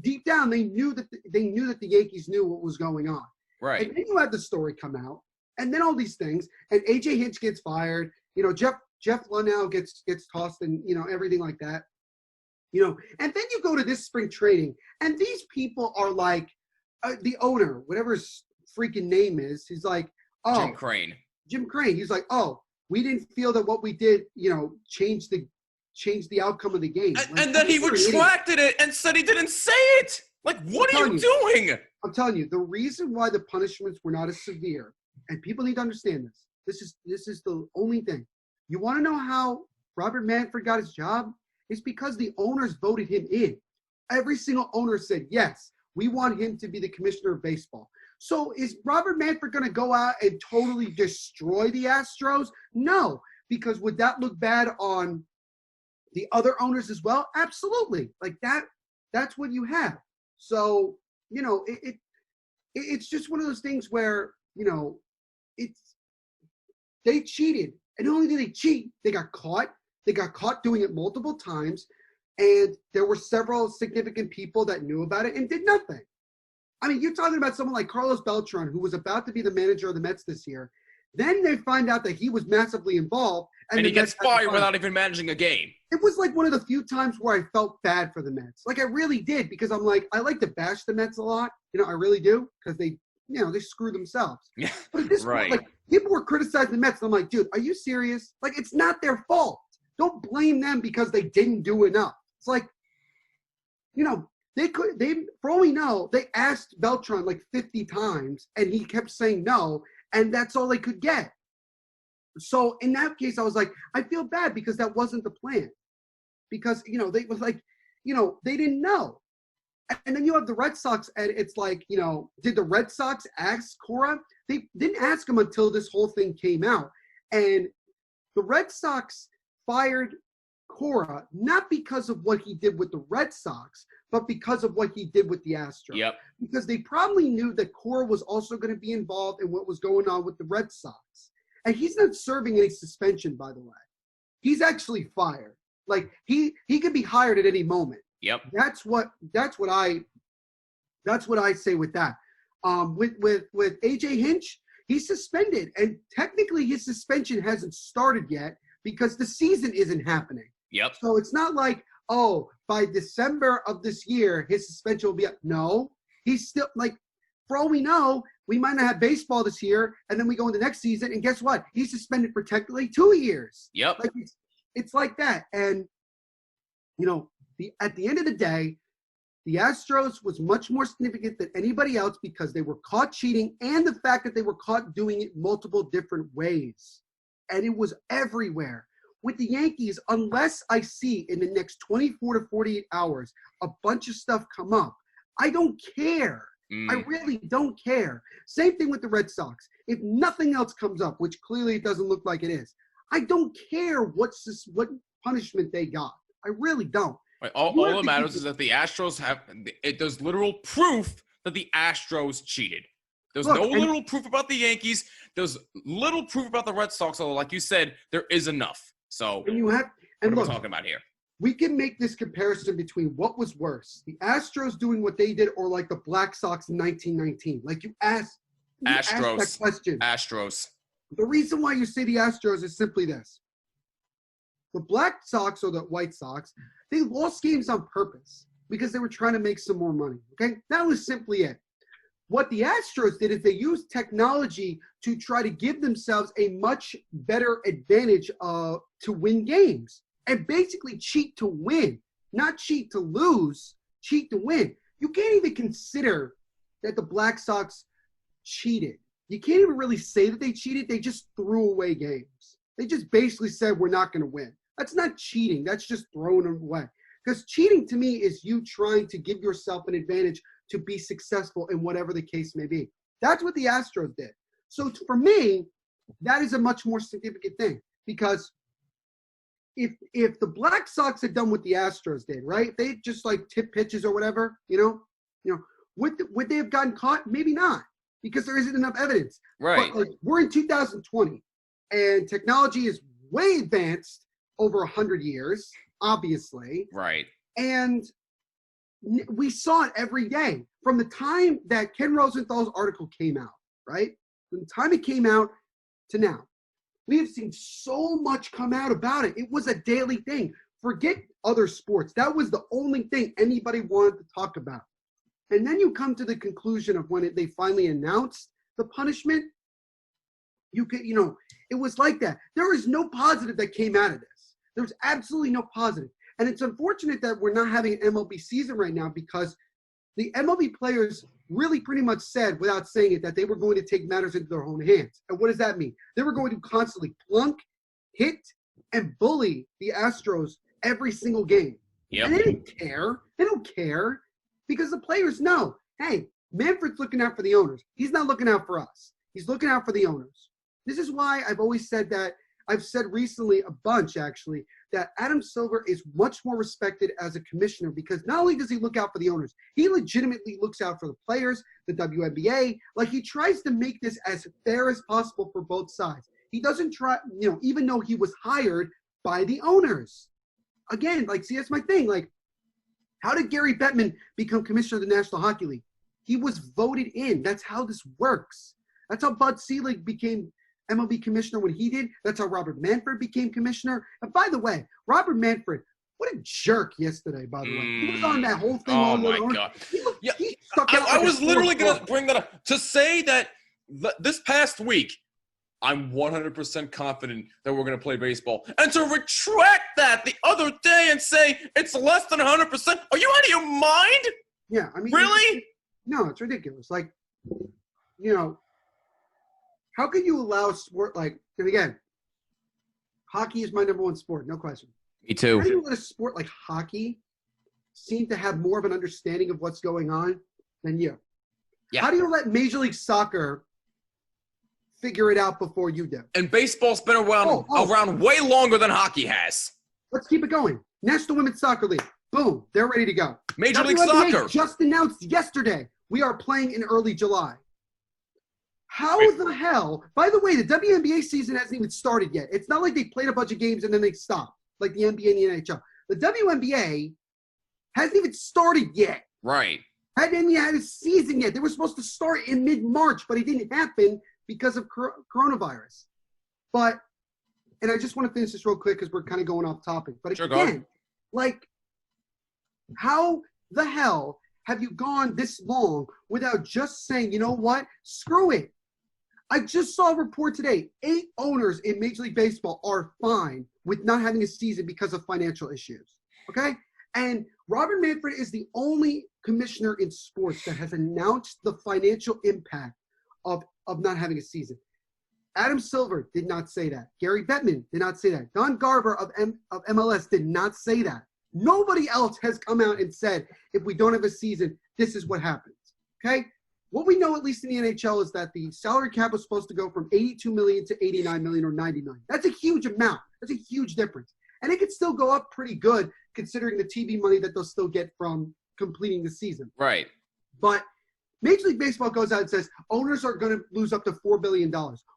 deep down they knew that the Yankees knew what was going on. Right. And then you had the story come out and then all these things and AJ Hinch gets fired. Jeff Luhnow gets tossed and, everything like that. And then you go to this spring training and these people are like the owner, whatever his freaking name is, he's like, oh. Jim Crane. He's like, oh, we didn't feel that what we did, changed the outcome of the game. And then he retracted it and said he didn't say it. Like, what are you doing? I'm telling you, the reason why the punishments were not as severe, and people need to understand this. This is the only thing. You want to know how Robert Manfred got his job? It's because the owners voted him in. Every single owner said, yes, we want him to be the commissioner of baseball. So is Robert Manfred going to go out and totally destroy the Astros? No, because would that look bad on the other owners as well? Absolutely. Like that's what you have. So, it's just one of those things where, they cheated. And not only did they cheat, they got caught. They got caught doing it multiple times. And there were several significant people that knew about it and did nothing. I mean, you're talking about someone like Carlos Beltran, who was about to be the manager of the Mets this year. Then they find out that he was massively involved. And the he gets Mets had to fired fire without him. even managing a game. It was like one of the few times where I felt bad for the Mets. Like I really did, because I'm like, I like to bash the Mets a lot. I really do, because they screw themselves. Yeah, But at this right. point, like, people were criticizing the Mets, and I'm like, dude, are you serious? Like, it's not their fault. Don't blame them because they didn't do enough. It's like, for all we know, they asked Beltran like 50 times, and he kept saying no, and that's all they could get. So in that case, I was like, I feel bad because that wasn't the plan. Because, they was like, they didn't know. And then you have the Red Sox, and it's like, did the Red Sox ask Cora? They didn't ask him until this whole thing came out. And the Red Sox fired Cora, not because of what he did with the Red Sox, but because of what he did with the Astros. Yep. Because they probably knew that Cora was also going to be involved in what was going on with the Red Sox. And he's not serving any suspension, by the way. He's actually fired. Like, he could be hired at any moment. Yep. That's what I say with that. With AJ Hinch, he's suspended, and technically his suspension hasn't started yet because the season isn't happening. Yep. So it's not like, oh, by December of this year his suspension will be up. No, he's still, like, for all we know, we might not have baseball this year, and then we go into next season, and guess what? He's suspended for technically 2 years. Yep. Like, it's like that. And at the end of the day, the Astros was much more significant than anybody else because they were caught cheating, and the fact that they were caught doing it multiple different ways. And it was everywhere. With the Yankees, unless I see in the next 24 to 48 hours a bunch of stuff come up, I don't care. I really don't care. Same thing with the Red Sox. If nothing else comes up, which clearly it doesn't look like it is, I don't care what punishment they got. I really don't. Right. All that matters is that the Astros there's literal proof that the Astros cheated. There's no literal proof about the Yankees. There's little proof about the Red Sox. Although, like you said, there is enough. So what are we talking about here? We can make this comparison between what was worse, the Astros doing what they did, or like the Black Sox in 1919. Like you asked that question. Astros. The reason why you say the Astros is simply this. The Black Sox or the White Sox, they lost games on purpose because they were trying to make some more money. Okay? That was simply it. What the Astros did is they used technology to try to give themselves a much better advantage to win games and basically cheat to win, not cheat to lose, cheat to win. You can't even consider that the Black Sox cheated. You can't even really say that they cheated. They just threw away games. They just basically said, we're not going to win. That's not cheating. That's just throwing them away. Because cheating to me is you trying to give yourself an advantage to be successful in whatever the case may be. That's what the Astros did. So for me, that is a much more significant thing. Because if the Black Sox had done what the Astros did, right? They just like tip pitches or whatever, would they have gotten caught? Maybe not, because there isn't enough evidence. Right. But we're in 2020, and technology is way advanced over 100 years, obviously. Right. And we saw it every day from the time that Ken Rosenthal's article came out, right? From the time it came out to now. We have seen so much come out about it. It was a daily thing. Forget other sports. That was the only thing anybody wanted to talk about. And then you come to the conclusion of when they finally announced the punishment. It was like that. There was no positive that came out of this. There was absolutely no positive. And it's unfortunate that we're not having an MLB season right now because the MLB players really pretty much said, without saying it, that they were going to take matters into their own hands. And what does that mean? They were going to constantly plunk, hit, and bully the Astros every single game. Yep. And they didn't care. They don't care because the players know, hey, Manfred's looking out for the owners. He's not looking out for us. He's looking out for the owners. This is why I've always said that. I've said recently a bunch, actually, that Adam Silver is much more respected as a commissioner because not only does he look out for the owners, he legitimately looks out for the players, the WNBA. Like, he tries to make this as fair as possible for both sides. He doesn't try, even though he was hired by the owners. Again, see, that's my thing. How did Gary Bettman become commissioner of the National Hockey League? He was voted in. That's how this works. That's how Bud Selig became MLB commissioner when he did. That's how Robert Manfred became commissioner. And by the way, Robert Manfred, what a jerk yesterday, by the way. He was on that whole thing. Oh, my God. He stuck out I like was literally going to bring that up. To say that this past week, I'm 100% confident that we're going to play baseball. And to retract that the other day and say it's less than 100%, are you out of your mind? Yeah, I mean. Really? No, it's ridiculous. Like, you know, how can you allow sport like, and again, hockey is my number one sport, no question. Me too. How do you let a sport like hockey seem to have more of an understanding of what's going on than you? Yeah. How do you let Major League Soccer figure it out before you do? And baseball's been around way longer than hockey has. Let's keep it going. National Women's Soccer League. Boom. They're ready to go. Major League WNBA Soccer just announced yesterday we are playing in early July. How the hell? By the way, the WNBA season hasn't even started yet. It's not like they played a bunch of games and then they stopped, like the NBA and the NHL. The WNBA hasn't even started yet. Right. Hadn't even had a season yet. They were supposed to start in mid-March, but it didn't happen because of coronavirus. But, and I just want to finish this real quick because we're kind of going off topic. But sure, again, like, how the hell have you gone this long without just saying, you know what, screw it? I just saw a report today. 8 owners in Major League Baseball are fine with not having a season because of financial issues. Okay? And Robert Manfred is the only commissioner in sports that has announced the financial impact of not having a season. Adam Silver did not say that. Gary Bettman did not say that. Don Garber of MLS did not say that. Nobody else has come out and said, if we don't have a season, this is what happens. Okay? What we know, at least in the NHL, is that the salary cap was supposed to go from $82 million to $89 million or $90 million. That's a huge amount. That's a huge difference. And it could still go up pretty good considering the TV money that they'll still get from completing the season. Right. But Major League Baseball goes out and says owners are going to lose up to $4 billion.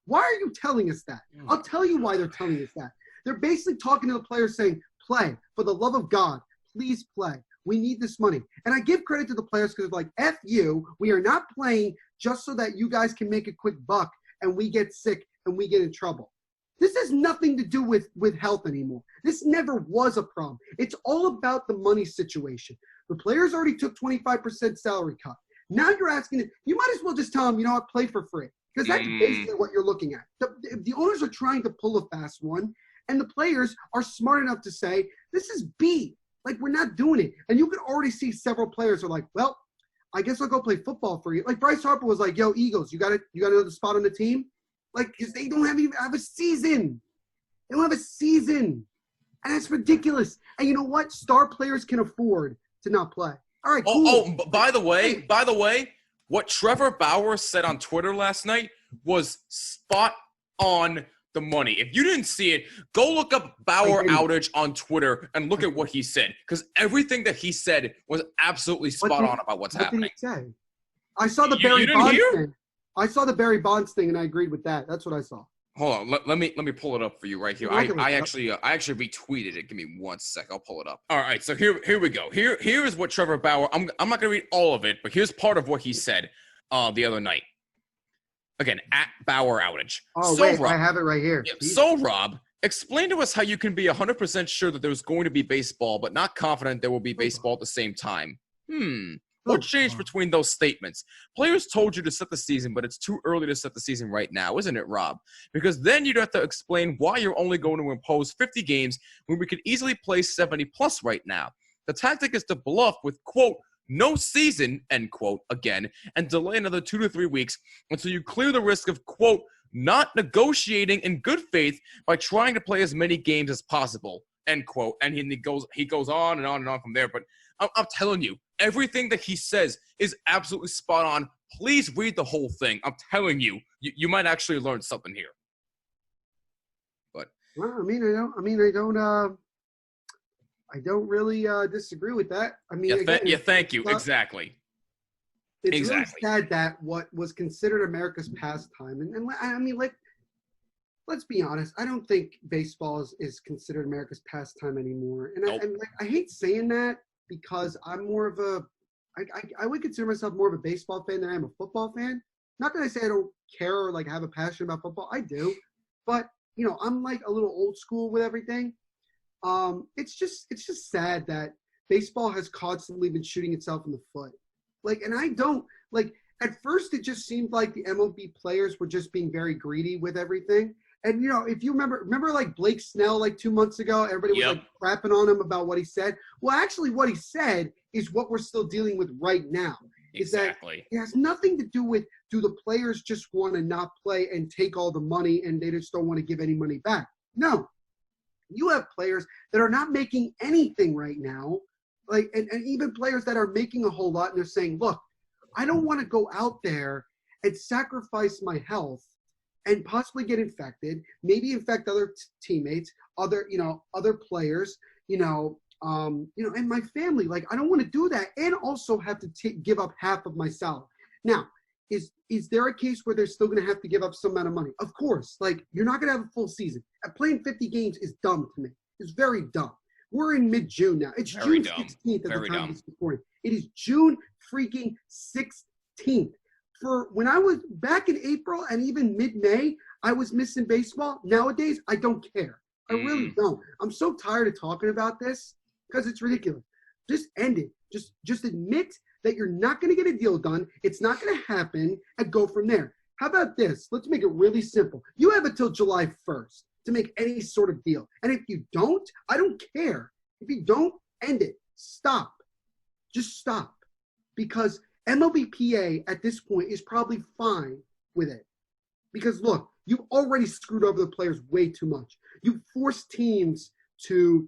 Why are you telling us that? I'll tell you why they're telling us that. They're basically talking to the players saying, play. For the love of God, please play. We need this money. And I give credit to the players because like, F you, we are not playing just so that you guys can make a quick buck and we get sick and we get in trouble. This has nothing to do with health anymore. This never was a problem. It's all about the money situation. The players already took 25% salary cut. Now you're asking, you might as well just tell them, you know what, play for free. Because that's basically what you're looking at. The owners are trying to pull a fast one, and the players are smart enough to say, this is B. Like, we're not doing it. And you can already see several players are like, well, I guess I'll go play football for you. Like, Bryce Harper was like, yo, Eagles, you got another spot on the team? Like, because they don't even have a season. They don't have a season. And that's ridiculous. And you know what? Star players can afford to not play. All right, cool. By the way, what Trevor Bauer said on Twitter last night was spot on the money. If you didn't see it, go look up Bauer outage on Twitter and look at what he said. Because everything that he said was absolutely spot on about what's happening. What did he say? I saw the Barry Bonds thing. I saw the Barry Bonds thing, and I agreed with that. That's what I saw. Hold on, let me pull it up for you right here. I actually retweeted it. Give me 1 sec. I'll pull it up. All right, so here we go. Here is what Trevor Bauer. I'm not gonna read all of it, but here's part of what he said the other night. Again, at Bauer outage. Oh, wait, Rob, I have it right here. Yeah, so, Rob, explain to us how you can be 100% sure that there's going to be baseball, but not confident there will be baseball at the same time. What changed between those statements? Players told you to set the season, but it's too early to set the season right now, isn't it, Rob? Because then you'd have to explain why you're only going to impose 50 games when we could easily play 70-plus right now. The tactic is to bluff with, quote, no season, end quote, again, and delay another 2 to 3 weeks until you clear the risk of, quote, not negotiating in good faith by trying to play as many games as possible, end quote. And he goes on and on and on from there. But I'm telling you, everything that he says is absolutely spot on. Please read the whole thing. I'm telling you, you might actually learn something here. But well, I don't really disagree with that. I mean, thank you. Exactly. It's really sad that what was considered America's pastime, and I mean, like, let's be honest. I don't think baseball is considered America's pastime anymore. And nope. I hate saying that because I'm more of I would consider myself more of a baseball fan than I am a football fan. not that I say I don't care or like have a passion about football. I do, but you know, I'm like a little old school with everything. It's just sad that baseball has constantly been shooting itself in the foot. Like, and I don't like. At first, it just seemed like the MLB players were just being very greedy with everything. And you know, if you remember like Blake Snell like 2 months ago, everybody was like crapping on him about what he said. Well, actually, what he said is what we're still dealing with right now. Exactly. Is that it has nothing to do with do the players just want to not play and take all the money and they just don't want to give any money back. No. You have players that are not making anything right now, like and even players that are making a whole lot and they're saying, look, I don't want to go out there and sacrifice my health and possibly get infected, maybe infect other teammates, other players, and my family. Like, I don't want to do that and also have to give up half of my salary. Now, is there a case where they're still going to have to give up some amount of money? Of course. Like, you're not going to have a full season. Playing 50 games is dumb to me. It's very dumb. We're in mid-June now. It's very June dumb. 16th at Very the time dumb. of this recording. It is June freaking 16th. For when I was back in April and even mid-May, I was missing baseball. Nowadays, I don't care. I really don't. I'm so tired of talking about this because it's ridiculous. Just end it. Just admit that you're not going to get a deal done. It's not going to happen, and go from there. How about this? Let's make it really simple. You have until July 1st to make any sort of deal. And if you don't, I don't care. If you don't, end it. Stop. Just stop. Because MLBPA at this point is probably fine with it. Because look, you've already screwed over the players way too much. You forced teams to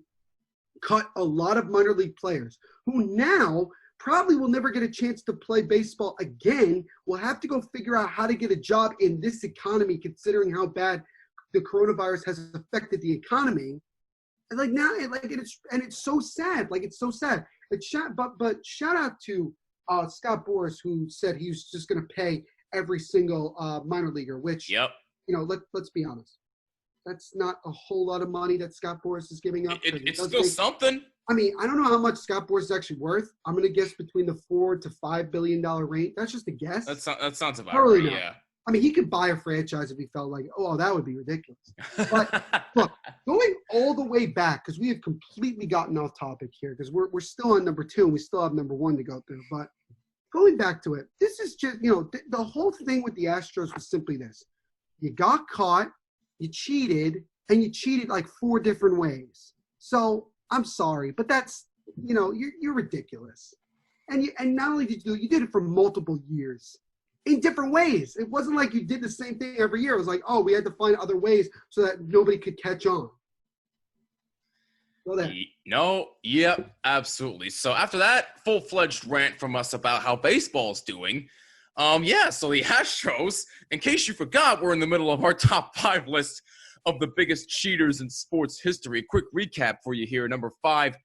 cut a lot of minor league players who now probably will never get a chance to play baseball again, will have to go figure out how to get a job in this economy, considering how bad the coronavirus has affected the economy. And like now, it's so sad. Like, it's so sad. But shout out to Scott Boras, who said he was just going to pay every single minor leaguer, which, let's be honest. That's not a whole lot of money that Scott Boras is giving up. It's still something. I mean, I don't know how much Scott Boras is actually worth. I'm going to guess between the $4 to $5 billion range. That's just a guess. That sounds about Totally right, not. yeah. I mean, he could buy a franchise if he felt like, oh, that would be ridiculous. But look, going all the way back, because we have completely gotten off topic here, because we're still on number 2 and we still have number 1 to go through. But going back to it, this is just, the whole thing with the Astros was simply this. You got caught, you cheated, and you cheated like 4 different ways. So I'm sorry, but that's, you're ridiculous. And not only did you did it for multiple years in different ways. It wasn't like you did the same thing every year. It was like, oh, we had to find other ways so that nobody could catch on. Yep, absolutely. So after that full-fledged rant from us about how baseball's doing, so the Astros, in case you forgot, we're in the middle of our top 5 list of the biggest cheaters in sports history. Quick recap for you here. Number 5,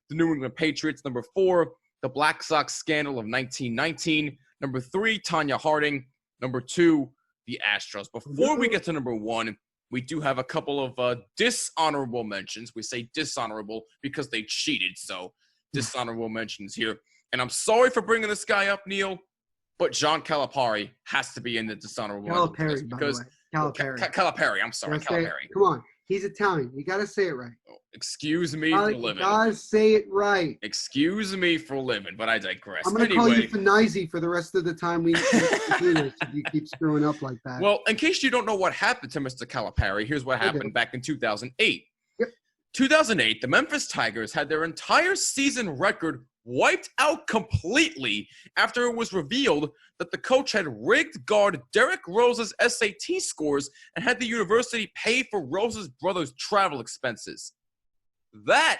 the New England Patriots. Number 4, the Black Sox scandal of 1919. Number 3, Tanya Harding. Number 2, the Astros. Before we get to number 1, we do have a couple of dishonorable mentions. We say dishonorable because they cheated, so dishonorable mentions here. And I'm sorry for bringing this guy up, Neil, but John Calipari has to be in the dishonorable Calipari, because Calipari. Calipari. I'm sorry, Calipari. Come on, he's Italian. You got to say it right. Excuse me for living. You got to say it right. Excuse me for living, but I digress. I'm going to call you Finizzi for the rest of the time we do this if you keep screwing up like that. Well, in case you don't know what happened to Mr. Calipari, here's what happened back in 2008. Yep. 2008, the Memphis Tigers had their entire season record wiped out completely after it was revealed that the coach had rigged guard Derrick Rose's SAT scores and had the university pay for Rose's brother's travel expenses. That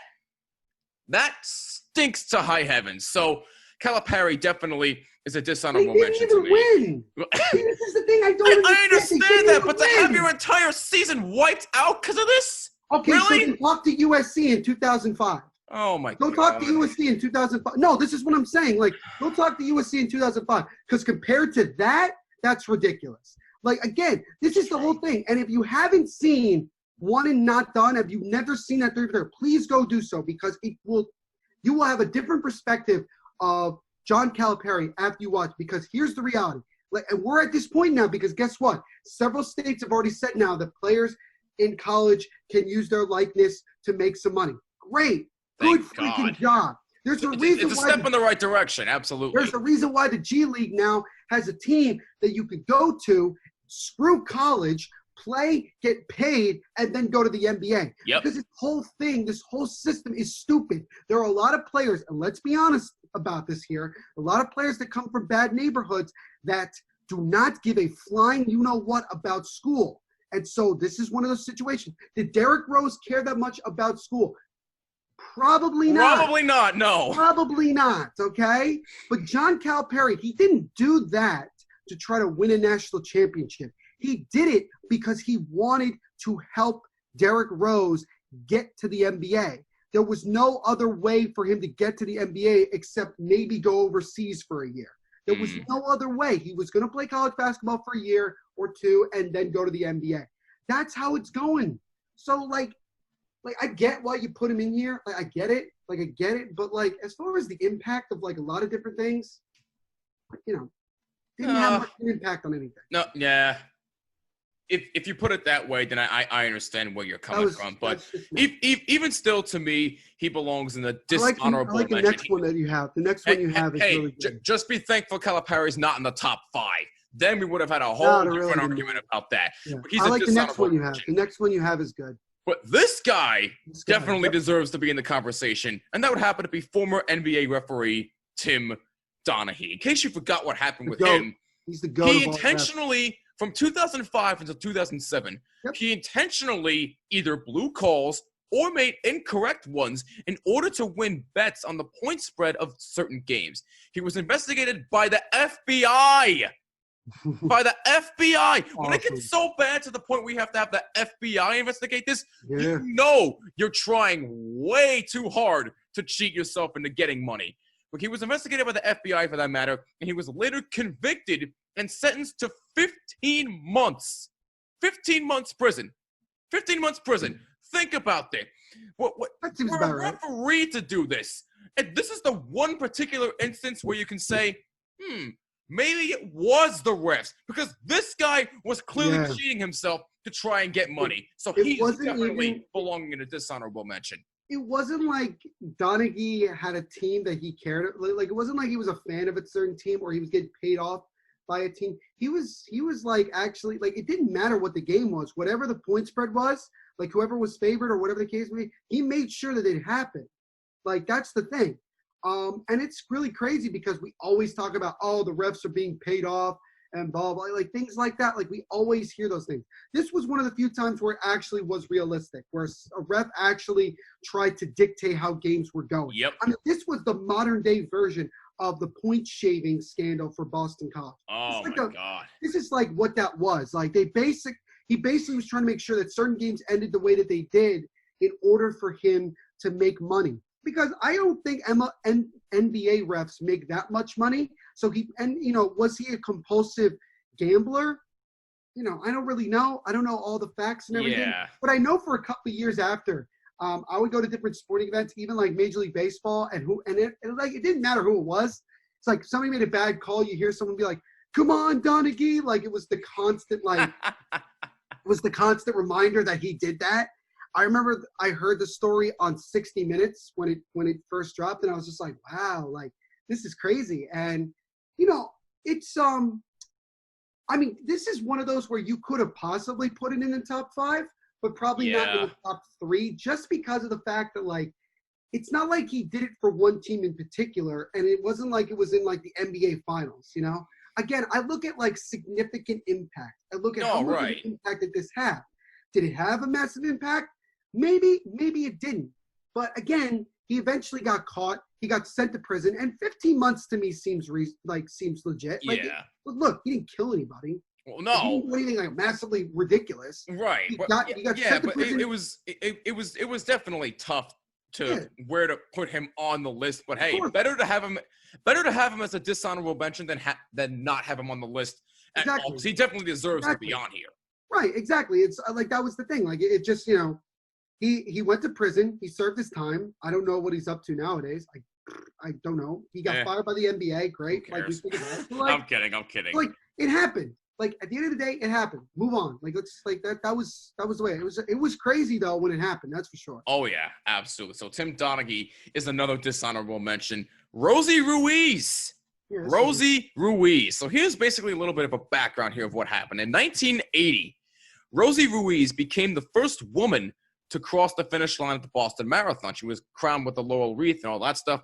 stinks to high heavens. So Calipari definitely is a dishonorable mention to me. Win. This is the thing I don't I understand that, but to have your entire season wiped out because of this? Okay, really? So then talk to USC in 2005. Oh, my God. Go talk to USC in 2005. No, this is what I'm saying. Like, go talk to USC in 2005. Because compared to that, that's ridiculous. Like, again, this is the whole thing. And if you haven't seen One and Not Done, if you've never seen that third player, please go do so because you will have a different perspective of John Calipari after you watch. Because here's the reality. Like, and we're at this point now because guess what? Several states have already said now that players in college can use their likeness to make some money. Great. Good freaking job. There's a reason it's a step in the right direction. Absolutely. There's a reason why the G League now has a team that you could go to, screw college, play, get paid, and then go to the NBA. Yep. Because this whole thing, this whole system is stupid. There are a lot of players, and let's be honest about this here, a lot of players that come from bad neighborhoods that do not give a flying you-know-what about school. And so this is one of those situations. Did Derrick Rose care that much about school? Probably not. Probably not, no. Probably not, okay? But John Calipari, he didn't do that to try to win a national championship. He did it because he wanted to help Derrick Rose get to the NBA. There was no other way for him to get to the NBA except maybe go overseas for a year. There was no other way. He was going to play college basketball for a year or two and then go to the NBA. That's how it's going. So, like I get why you put him in here. Like, I get it. But, like, as far as the impact of, like, a lot of different things, you know, didn't have much impact on anything. No, yeah. If you put it that way, then I understand where you're coming from. But even still, to me, he belongs in the dishonorable mention. I like the next one that you have. The next one you have is really good. Just be thankful Calipari's not in the top 5. Then we would have had a whole different argument about that. Yeah. I like the next one you have. The next one you have is good. But this guy definitely deserves to be in the conversation, and that would happen to be former NBA referee Tim Donaghy. In case you forgot what happened with him, he's the GOAT. He intentionally, from 2005 until 2007, he intentionally either blew calls or made incorrect ones in order to win bets on the point spread of certain games. He was investigated by the FBI. By the FBI. When it gets so bad to the point we have to have the FBI investigate this, you know you're trying way too hard to cheat yourself into getting money. But he was investigated by the FBI for that matter, and he was later convicted and sentenced to 15 months. 15 months prison. 15 months prison. Think about that. That seems for about a referee to do this, and this is the one particular instance where you can say, maybe it was the refs, because this guy was clearly cheating himself to try and get money. So he's definitely belonging in a dishonorable mention. It wasn't like Donaghy had a team that he cared. Like, it wasn't like he was a fan of a certain team or he was getting paid off by a team. He was like, actually, like, it didn't matter what the game was. Whatever the point spread was, like, whoever was favored or whatever the case may be, he made sure that it happened. Like, that's the thing. And it's really crazy because we always talk about, the refs are being paid off and blah, blah, like things like that. Like, we always hear those things. This was one of the few times where it actually was realistic, where a ref actually tried to dictate how games were going. Yep. I mean, this was the modern day version of the point shaving scandal for Boston College. Oh, like my God. This is like what that was. Like, he basically was trying to make sure that certain games ended the way that they did in order for him to make money. Because I don't think NBA refs make that much money. So was he a compulsive gambler? I don't really know. I don't know all the facts and everything. Yeah. But I know for a couple of years after, I would go to different sporting events, even like Major League Baseball, and it didn't matter who it was. It's like somebody made a bad call. You hear someone be like, "Come on, Donaghy!" Like, it was the constant reminder that he did that. I remember I heard the story on 60 Minutes when it first dropped, and I was just like, wow, like, this is crazy. And, it's, this is one of those where you could have possibly put it in the top 5, but probably not in the top 3, just because of the fact that, like, it's not like he did it for one team in particular, and it wasn't like it was in, like, the NBA Finals, Again, I look at, like, significant impact. I look at how much of an impact did this have. Did it have a massive impact? Maybe it didn't. But again, he eventually got caught. He got sent to prison, and 15 months to me seems legit. Like, look, he didn't kill anybody. Well, no. He didn't do anything like massively ridiculous. Right. He got sent to prison. It was definitely tough to where to put him on the list. But hey, better to have him as a dishonorable mention than not have him on the list at all. Because he definitely deserves to be on here. Right. Exactly. It's like that was the thing. Like, it just He went to prison. He served his time. I don't know what he's up to nowadays. I don't know. He got fired by the NBA. Great. I'm kidding. Like, it happened. Like at the end of the day, it happened. Move on. Like let's like that. That was the way. It was crazy though when it happened. That's for sure. Oh yeah, absolutely. So Tim Donaghy is another dishonorable mention. Rosie Ruiz. Yeah, Rosie Ruiz. So here's basically a little bit of a background here of what happened. In 1980, Rosie Ruiz became the first woman to cross the finish line at the Boston Marathon. She was crowned with the laurel wreath and all that stuff.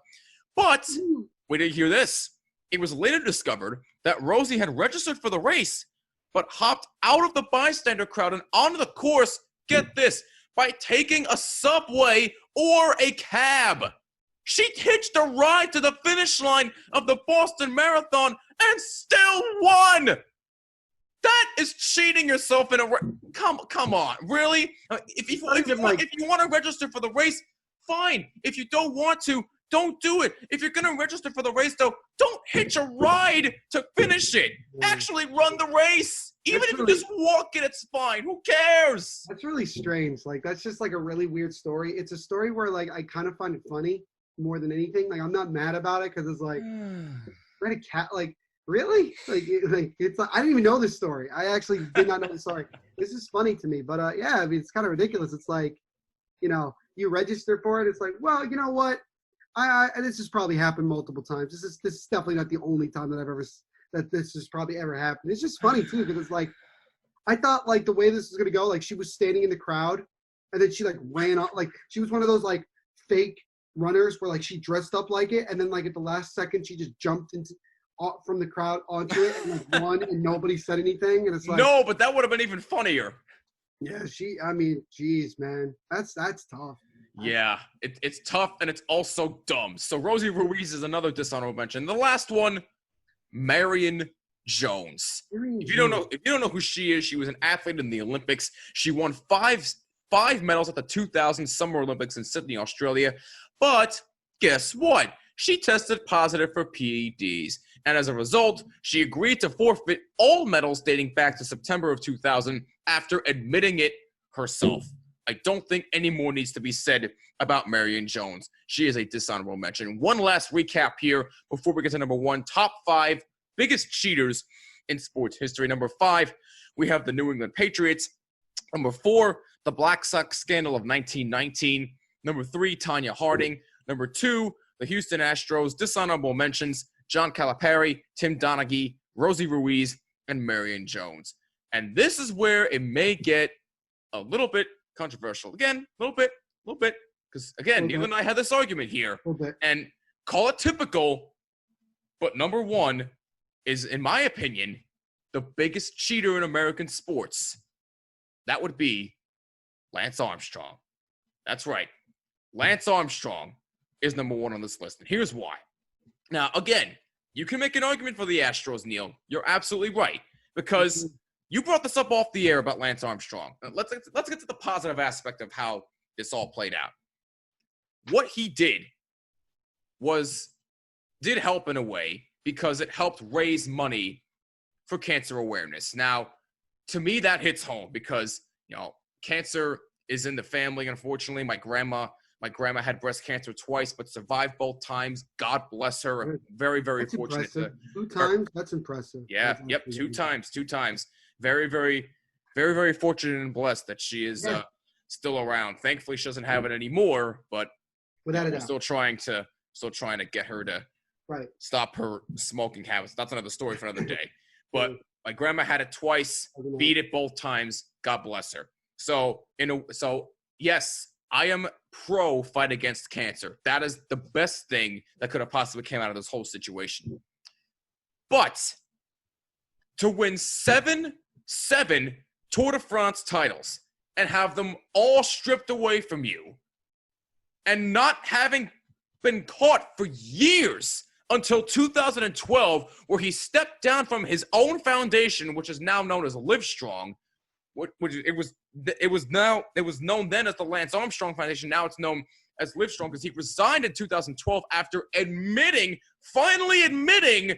But we didn't hear this. It was later discovered that Rosie had registered for the race, but hopped out of the bystander crowd and onto the course, get this, by taking a subway or a cab. She hitched a ride to the finish line of the Boston Marathon and still won. That is cheating yourself in a come on, really? If you want to register for the race, fine. If you don't want to, don't do it. If you're going to register for the race, though, don't hitch a ride to finish it. Actually run the race. Even if you just walk it, it's fine. Who cares? That's really strange. Like, that's just like a really weird story. It's a story where like I kind of find it funny more than anything. Like, I'm not mad about it because it's like, read a cat, like, really? Like it's like, I didn't even know this story. I actually did not know the story. This is funny to me. But yeah, I mean, it's kind of ridiculous. It's like, you know, you register for it. It's like, well, you know what? This has probably happened multiple times. This is definitely not the only time that this has probably ever happened. It's just funny too because it's like I thought like the way this was gonna go, like she was standing in the crowd and then she like ran off, like she was one of those like fake runners where like she dressed up like it and then like at the last second she just jumped into from the crowd onto it and like won and nobody said anything and it's like no, but that would have been even funnier. Yeah, I mean, geez, man, that's tough. Yeah, it's tough and it's also dumb. So Rosie Ruiz is another dishonorable mention. The last one, Marion Jones. If you don't know who she is, she was an athlete in the Olympics. She won five medals at the 2000 Summer Olympics in Sydney, Australia. But guess what? She tested positive for PEDs. And as a result, she agreed to forfeit all medals dating back to September of 2000 after admitting it herself. I don't think any more needs to be said about Marion Jones. She is a dishonorable mention. One last recap here before we get to number one. Top 5 biggest cheaters in sports history. Number 5, we have the New England Patriots. Number 4, the Black Sox scandal of 1919. Number 3, Tanya Harding. Number 2, the Houston Astros. Dishonorable mentions, John Calipari, Tim Donaghy, Rosie Ruiz, and Marion Jones. And this is where it may get a little bit controversial. Again, a little bit, because again, Neil and I had this argument here, and call it typical, but number 1 is, in my opinion, the biggest cheater in American sports. That would be Lance Armstrong. That's right. Lance Armstrong is number 1 on this list, and here's why. Now, again, you can make an argument for the Astros, Neil. You're absolutely right, because you brought this up off the air about Lance Armstrong. Let's get to the positive aspect of how this all played out. What he did help in a way because it helped raise money for cancer awareness. Now, to me, that hits home because, you know, cancer is in the family, unfortunately. My grandma had breast cancer twice, but survived both times. God bless her. I'm very, very fortunate. 2 times? That's impressive. Yeah, yep, 2 times. Very, very, very, very fortunate and blessed that she is still around. Thankfully, she doesn't have it anymore, but we're still trying to get her to stop her smoking habits. That's another story for another day. But my grandma had it twice, beat it both times. God bless her. So yes, I am pro fight against cancer. That is the best thing that could have possibly came out of this whole situation. But to win seven Tour de France titles and have them all stripped away from you and not having been caught for years until 2012, where he stepped down from his own foundation, which is now known as Livestrong, it was known then as the Lance Armstrong Foundation. Now it's known as Livestrong because he resigned in 2012 after finally admitting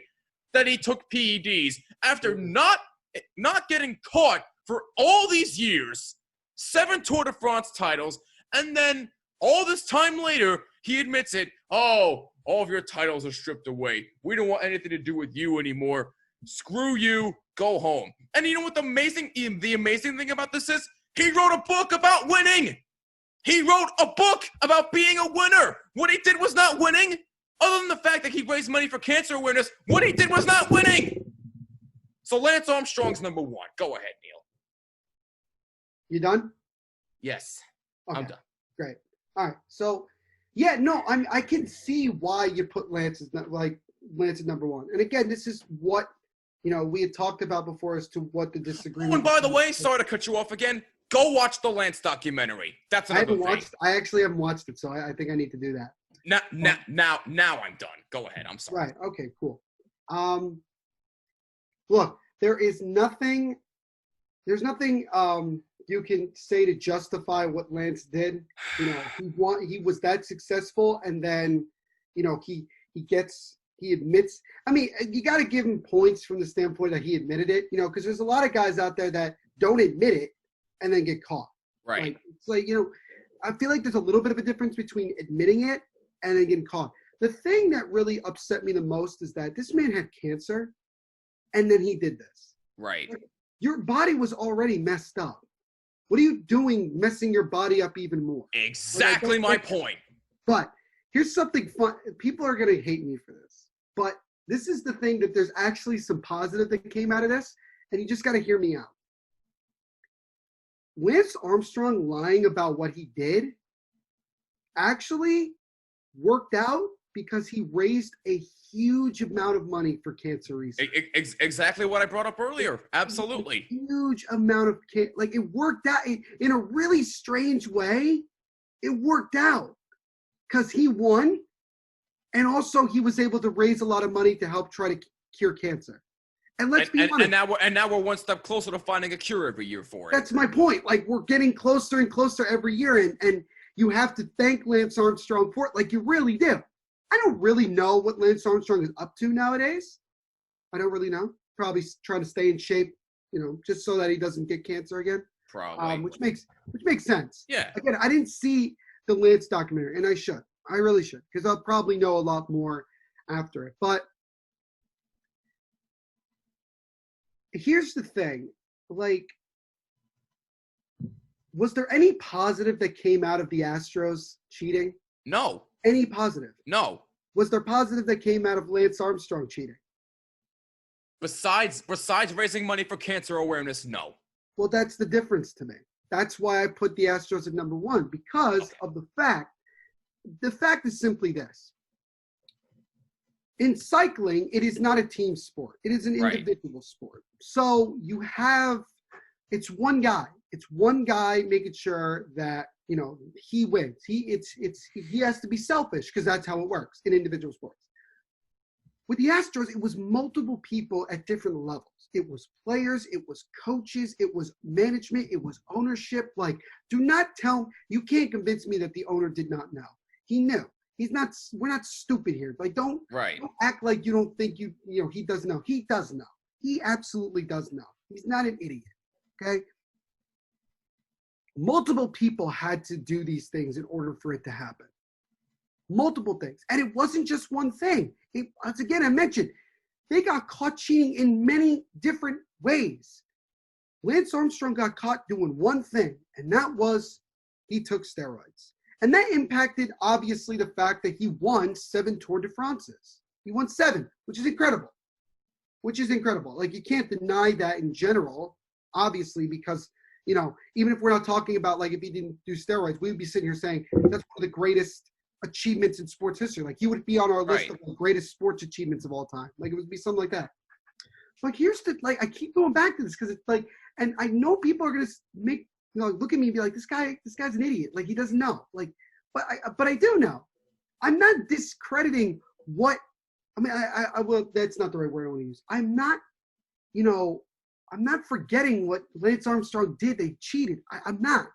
that he took PEDs after not getting caught for all these years, 7 Tour de France titles, and then all this time later, he admits it. Oh, all of your titles are stripped away. We don't want anything to do with you anymore. Screw you. Go home. And you know what the amazing thing about this is? He wrote a book about winning. He wrote a book about being a winner. What he did was not winning. Other than the fact that he raised money for cancer awareness, what he did was not winning. So Lance Armstrong's number one. Go ahead, Neil. You done? Yes, Okay. I'm done. Great. All right. So, yeah, no, I can see why you put Lance as number one. And again, this is what we had talked about before as to what the disagreement. Oh, and by the way, sorry to cut you off again. Go watch the Lance documentary. That's another thing. I actually haven't watched it, so I think I need to do that. Now I'm done. Go ahead. I'm sorry. Right. Okay. Cool. Look, there's nothing you can say to justify what Lance did. He was that successful, and then he admits. I mean, you got to give him points from the standpoint that he admitted it. Because there's a lot of guys out there that don't admit it and then get caught. Right. It's like I feel like there's a little bit of a difference between admitting it and then getting caught. The thing that really upset me the most is that this man had cancer, and then he did this. Right. Your body was already messed up. What are you doing messing your body up even more? Exactly my point. But here's something fun. People are going to hate me for this. But this is the thing, that there's actually some positive that came out of this, and you just got to hear me out. Lance Armstrong lying about what he did actually worked out because he raised a huge amount of money for cancer research. Exactly what I brought up earlier. Absolutely. A huge amount of it worked out in a really strange way. It worked out because he won, and also he was able to raise a lot of money to help try to cure cancer. And let's be honest. And now we're one step closer to finding a cure every year for it. That's my point. Like, we're getting closer and closer every year, and you have to thank Lance Armstrong for it. Like, you really do. I don't really know what Lance Armstrong is up to nowadays. I don't really know. Probably trying to stay in shape, just so that he doesn't get cancer again. Probably. Which makes sense. Yeah. Again, I didn't see the Lance documentary, and I should. I really should, because I'll probably know a lot more after it. But here's the thing. Like, was there any positive that came out of the Astros cheating? No. Any positive? No. Was there positive that came out of Lance Armstrong cheating? Besides raising money for cancer awareness, no. Well, that's the difference to me. That's why I put the Astros at number one, because of the fact is simply this. In cycling, it is not a team sport. It is an individual sport. So it's one guy. It's one guy making sure that, he wins. He has to be selfish, because that's how it works in individual sports. With the Astros, it was multiple people at different levels. It was players, it was coaches, it was management, it was ownership. Like, you can't convince me that the owner did not know. He knew. We're not stupid here. Like, don't act like you don't think he doesn't know. He does know. He absolutely does know. He's not an idiot. Okay? Multiple people had to do these things in order for it to happen. Multiple things. And it wasn't just one thing. Once again, I mentioned, they got caught cheating in many different ways. Lance Armstrong got caught doing one thing, and that was he took steroids. And that impacted, obviously, the fact that he won 7 Tour de France's. He won 7, which is incredible. Like, you can't deny that in general, obviously, because, even if we're not talking about, like, if he didn't do steroids, we would be sitting here saying that's one of the greatest achievements in sports history. Like, he would be on our list of the greatest sports achievements of all time. Like, it would be something like that. Like, I keep going back to this because it's like, and I know people are going to look at me and be like, this guy's an idiot. Like, he doesn't know. Like, but I do know. I'm not discrediting what, I will, that's not the right word I want to use. I'm not forgetting what Lance Armstrong did. They cheated. I'm not.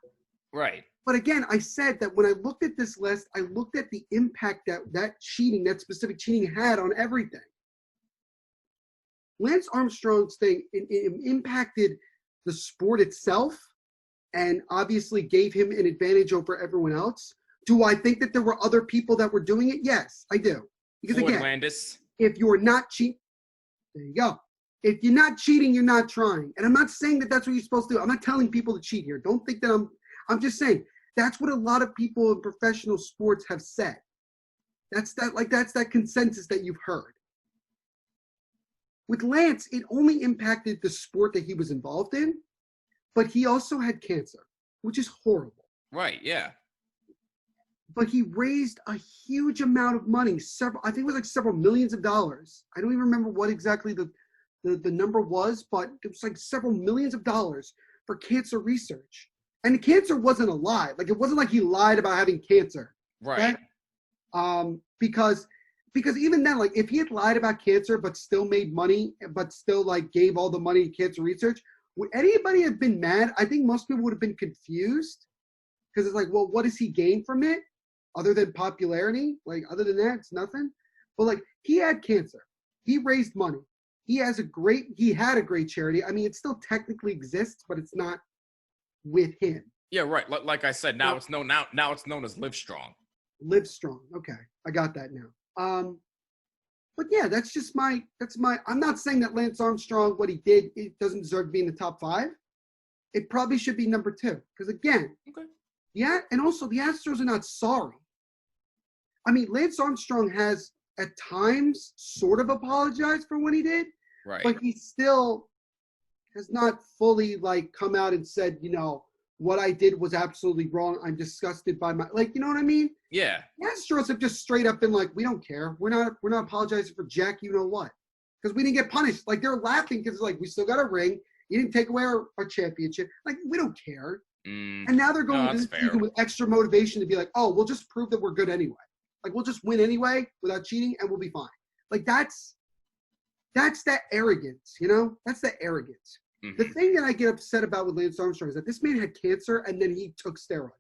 Right. But again, I said that when I looked at this list, I looked at the impact that specific cheating had on everything. Lance Armstrong's thing, it impacted the sport itself, and obviously gave him an advantage over everyone else. Do I think that there were other people that were doing it? Yes, I do. Because Floyd again, Landis. if you're not cheating, there you go. If you're not cheating, you're not trying. And I'm not saying that that's what you're supposed to do. I'm not telling people to cheat here. Don't think that I'm just saying that's what a lot of people in professional sports have said. That's that consensus that you've heard. With Lance, it only impacted the sport that he was involved in, but he also had cancer, which is horrible. Right, yeah. But he raised a huge amount of money, I think it was like several millions of dollars. I don't even remember what exactly the number was, but it was like several millions of dollars for cancer research. And the cancer wasn't a lie. Like, it wasn't like he lied about having cancer. Right. Okay? Because even then, like, if he had lied about cancer but still made money, but still like gave all the money to cancer research, would anybody have been mad? I think most people would have been confused, because it's like, well, what does he gain from it other than popularity? Like, other than that, it's nothing. But like, he had cancer. He raised money. He had a great charity. I mean, it still technically exists, but it's not with him. Yeah, right. Like I said, now it's known as Live Strong. Live Strong. Okay, I got that now. But yeah, that's my. I'm not saying that Lance Armstrong, what he did, it doesn't deserve to be in the top 5. It probably should be number 2, because again, okay. Yeah, and also the Astros are not sorry. I mean, Lance Armstrong has at times sort of apologized for what he did, right? But he still has not fully like come out and said, what I did was absolutely wrong. I'm disgusted by you know what I mean? Yeah. The Astros have just straight up been like, we don't care. We're not apologizing for jack you know what, because we didn't get punished. Like, they're laughing because like, we still got a ring. You didn't take away our championship. Like, we don't care. And now they're going to this season with extra motivation to be like, oh, we'll just prove that we're good anyway. Like, we'll just win anyway without cheating, and we'll be fine. Like, that's that arrogance, That's the arrogance. Mm-hmm. The thing that I get upset about with Lance Armstrong is that this man had cancer and then he took steroids.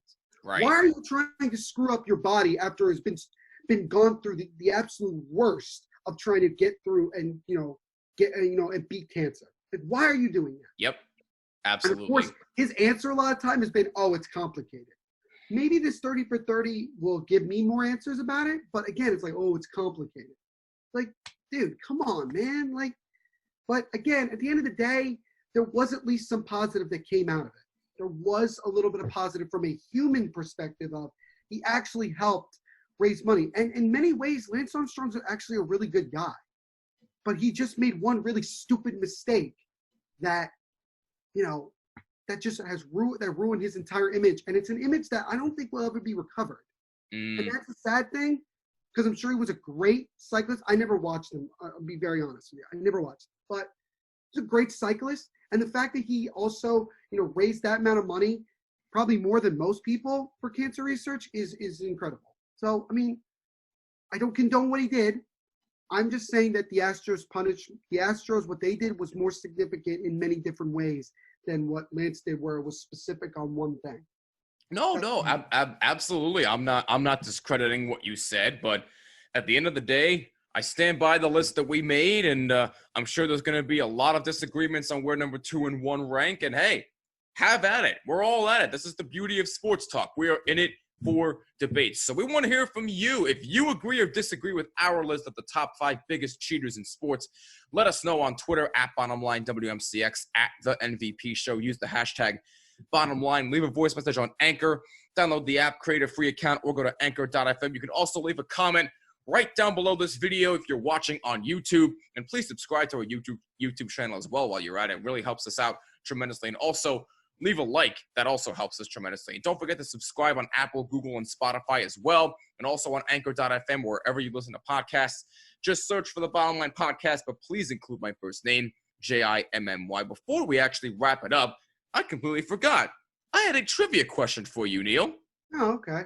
Right. Why are you trying to screw up your body after it's been gone through the absolute worst of trying to get through and and beat cancer? Like, why are you doing that? Yep. Absolutely. And of course, his answer a lot of time has been, oh, it's complicated. Maybe this 30 for 30 will give me more answers about it. But again, it's like, oh, it's complicated. Like, dude, come on, man. Like, but again, at the end of the day, there was at least some positive that came out of it. There was a little bit of positive from a human perspective of he actually helped raise money. And in many ways, Lance Armstrong's actually a really good guy. But he just made one really stupid mistake that, that just ruined his entire image. And it's an image that I don't think will ever be recovered. And that's a sad thing, because I'm sure he was a great cyclist. I never watched him. I'll be very honest with you. I never watched him. But he's a great cyclist. And the fact that he also, raised that amount of money, probably more than most people for cancer research, is incredible. So, I mean, I don't condone what he did. I'm just saying that the Astros, what they did was more significant in many different ways than what Lance did, where it was specific on one thing. No, absolutely. I'm not discrediting what you said, but at the end of the day, I stand by the list that we made, and I'm sure there's going to be a lot of disagreements on where number 2 and 1 rank. And hey, have at it. We're all at it. This is the beauty of sports talk. We are in it for debates. So we want to hear from you. If you agree or disagree with our list of the top 5 biggest cheaters in sports, let us know on Twitter at BottomLineWMCX, at the MVP Show. Use the hashtag BottomLine. Leave a voice message on Anchor. Download the app, create a free account, or go to anchor.fm. You can also leave a comment right down below this video if you're watching on YouTube. And please subscribe to our YouTube channel as well while you're at it. It really helps us out tremendously. And also, leave a like. That also helps us tremendously. And don't forget to subscribe on Apple, Google, and Spotify as well. And also on Anchor.fm, wherever you listen to podcasts. Just search for the Bottom Line Podcast, but please include my first name, Jimmy. Before we actually wrap it up, I completely forgot. I had a trivia question for you, Neil. Oh, okay.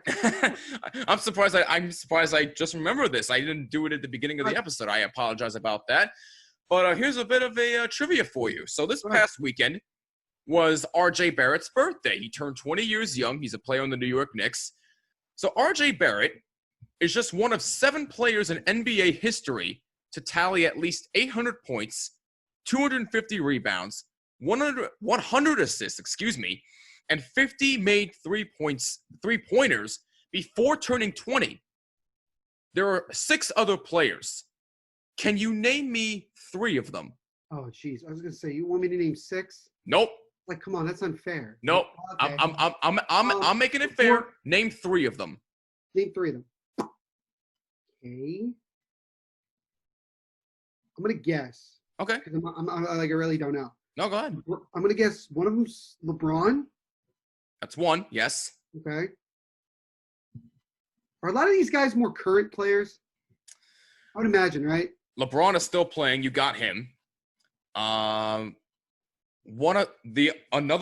I'm surprised I just remember this. I didn't do it at the beginning of the episode. I apologize about that. But here's a bit of a trivia for you. So this past weekend was R.J. Barrett's birthday. He turned 20 years young. He's a player on the New York Knicks. So R.J. Barrett is just one of 7 players in NBA history to tally at least 800 points, 250 rebounds, 100 assists, and 50 made three-pointers before turning 20. There are 6 other players. Can you name me 3 of them? Oh, jeez. I was gonna say, you want me to name 6? Nope. Like, come on, that's unfair. Nope. Okay. I'm making it fair. Name 3 of them. Name 3 of them. Okay. I'm gonna guess. Okay. 'Cause I'm like, I really don't know. No, go ahead. I'm gonna guess one of them's LeBron. That's 1. Yes. Okay. Are a lot of these guys more current players? I would imagine, right? LeBron is still playing. You got him. Another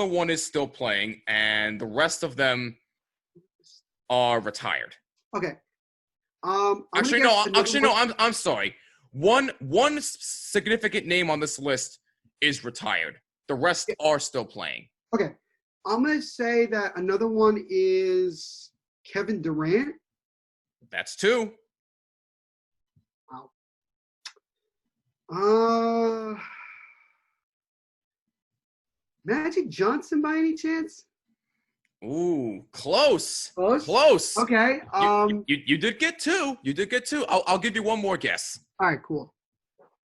one is still playing, and the rest of them are retired. Okay. I'm sorry. One significant name on this list is retired. The rest are still playing. Okay. I'm gonna say that another one is Kevin Durant. That's 2. Magic Johnson by any chance? Ooh, close. Close? Okay. You did get 2. You did get 2. I'll give you one more guess. All right, cool.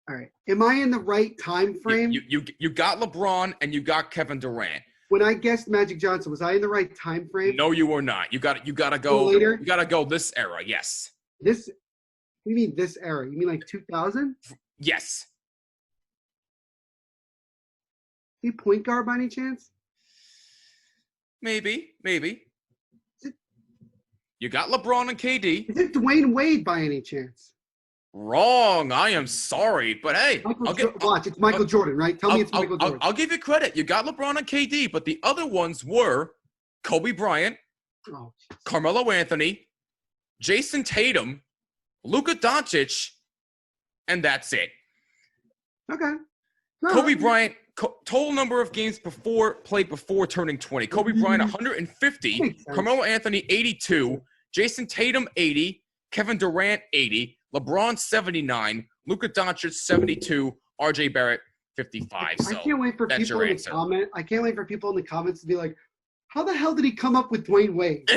All right. Am I in the right time frame? You got LeBron and you got Kevin Durant. When I guessed Magic Johnson, was I in the right time frame? No, you were not. You got to go later. You got to go this era. Yes. This. What do you mean this era? You mean like 2000? Yes. You point guard by any chance? Maybe. You got LeBron and KD. Is it Dwayne Wade by any chance? Wrong. I am sorry, but hey, it's Michael Jordan, right? Tell me it's Michael Jordan. I'll give you credit. You got LeBron and KD, but the other ones were Kobe Bryant, Carmelo Anthony, Jason Tatum, Luka Doncic, and that's it. Okay. Kobe Bryant, total number of games played before turning 20. Kobe Bryant, 150. Carmelo Anthony, 82. Jason Tatum, 80. Kevin Durant, 80. LeBron, 79. Luka Doncic, 72. RJ Barrett, 55. So I can't wait for people in the comment. I can't wait for people in the comments to be like, how the hell did he come up with Dwayne Wade?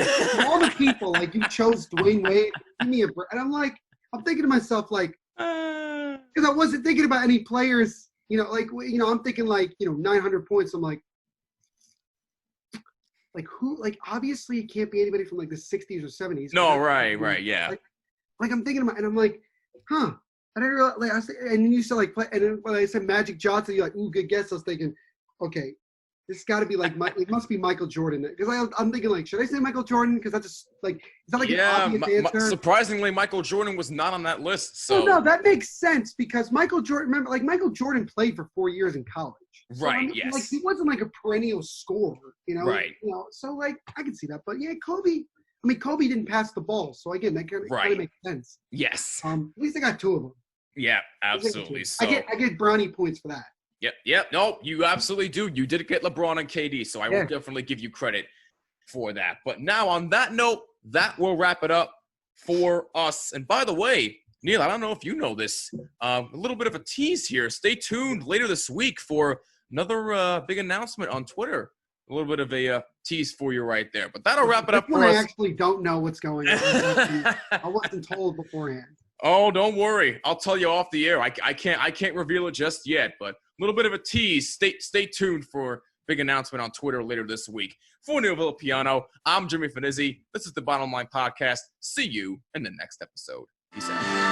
All the people, like, you chose Dwayne Wade. Give me a break. And I'm thinking to myself, like, because I wasn't thinking about any players. I'm thinking 900 points. I'm like who? Like, obviously it can't be anybody from like the 60s or 70s. No, right, yeah. Like I'm thinking about, and I'm like, huh? I didn't realize. Like, and then you said like, and then when I said Magic Johnson, you're like, ooh, good guess. I was thinking, okay, this got to be like, it must be Michael Jordan. Because I'm thinking like, should I say Michael Jordan? Because that's just like, is that like an obvious answer? Surprisingly, Michael Jordan was not on that list. So no, that makes sense because Michael Jordan. Remember, like Michael Jordan played for 4 years in college. So, right. I mean, Yes. Like he wasn't like a perennial scorer. Right. So like I can see that, but yeah, Kobe. I mean, Kobe didn't pass the ball, so again, that kind of makes sense. Yes. At least I got 2 of them. Yeah, absolutely. So I get brownie points for that. Yep. No, you absolutely do. You did get LeBron and KD, so I will definitely give you credit for that. But now, on that note, that will wrap it up for us. And by the way, Neil, I don't know if you know this, a little bit of a tease here. Stay tuned later this week for another big announcement on Twitter. A little bit of a tease for you right there. But that'll wrap it up for us. I actually don't know what's going on. I wasn't told beforehand. Oh, don't worry. I'll tell you off the air. I can't reveal it just yet, but a little bit of a tease. Stay tuned for big announcement on Twitter later this week. For Neil Villapiano, I'm Jimmy Finizzi. This is the Bottom Line Podcast. See you in the next episode. Peace out.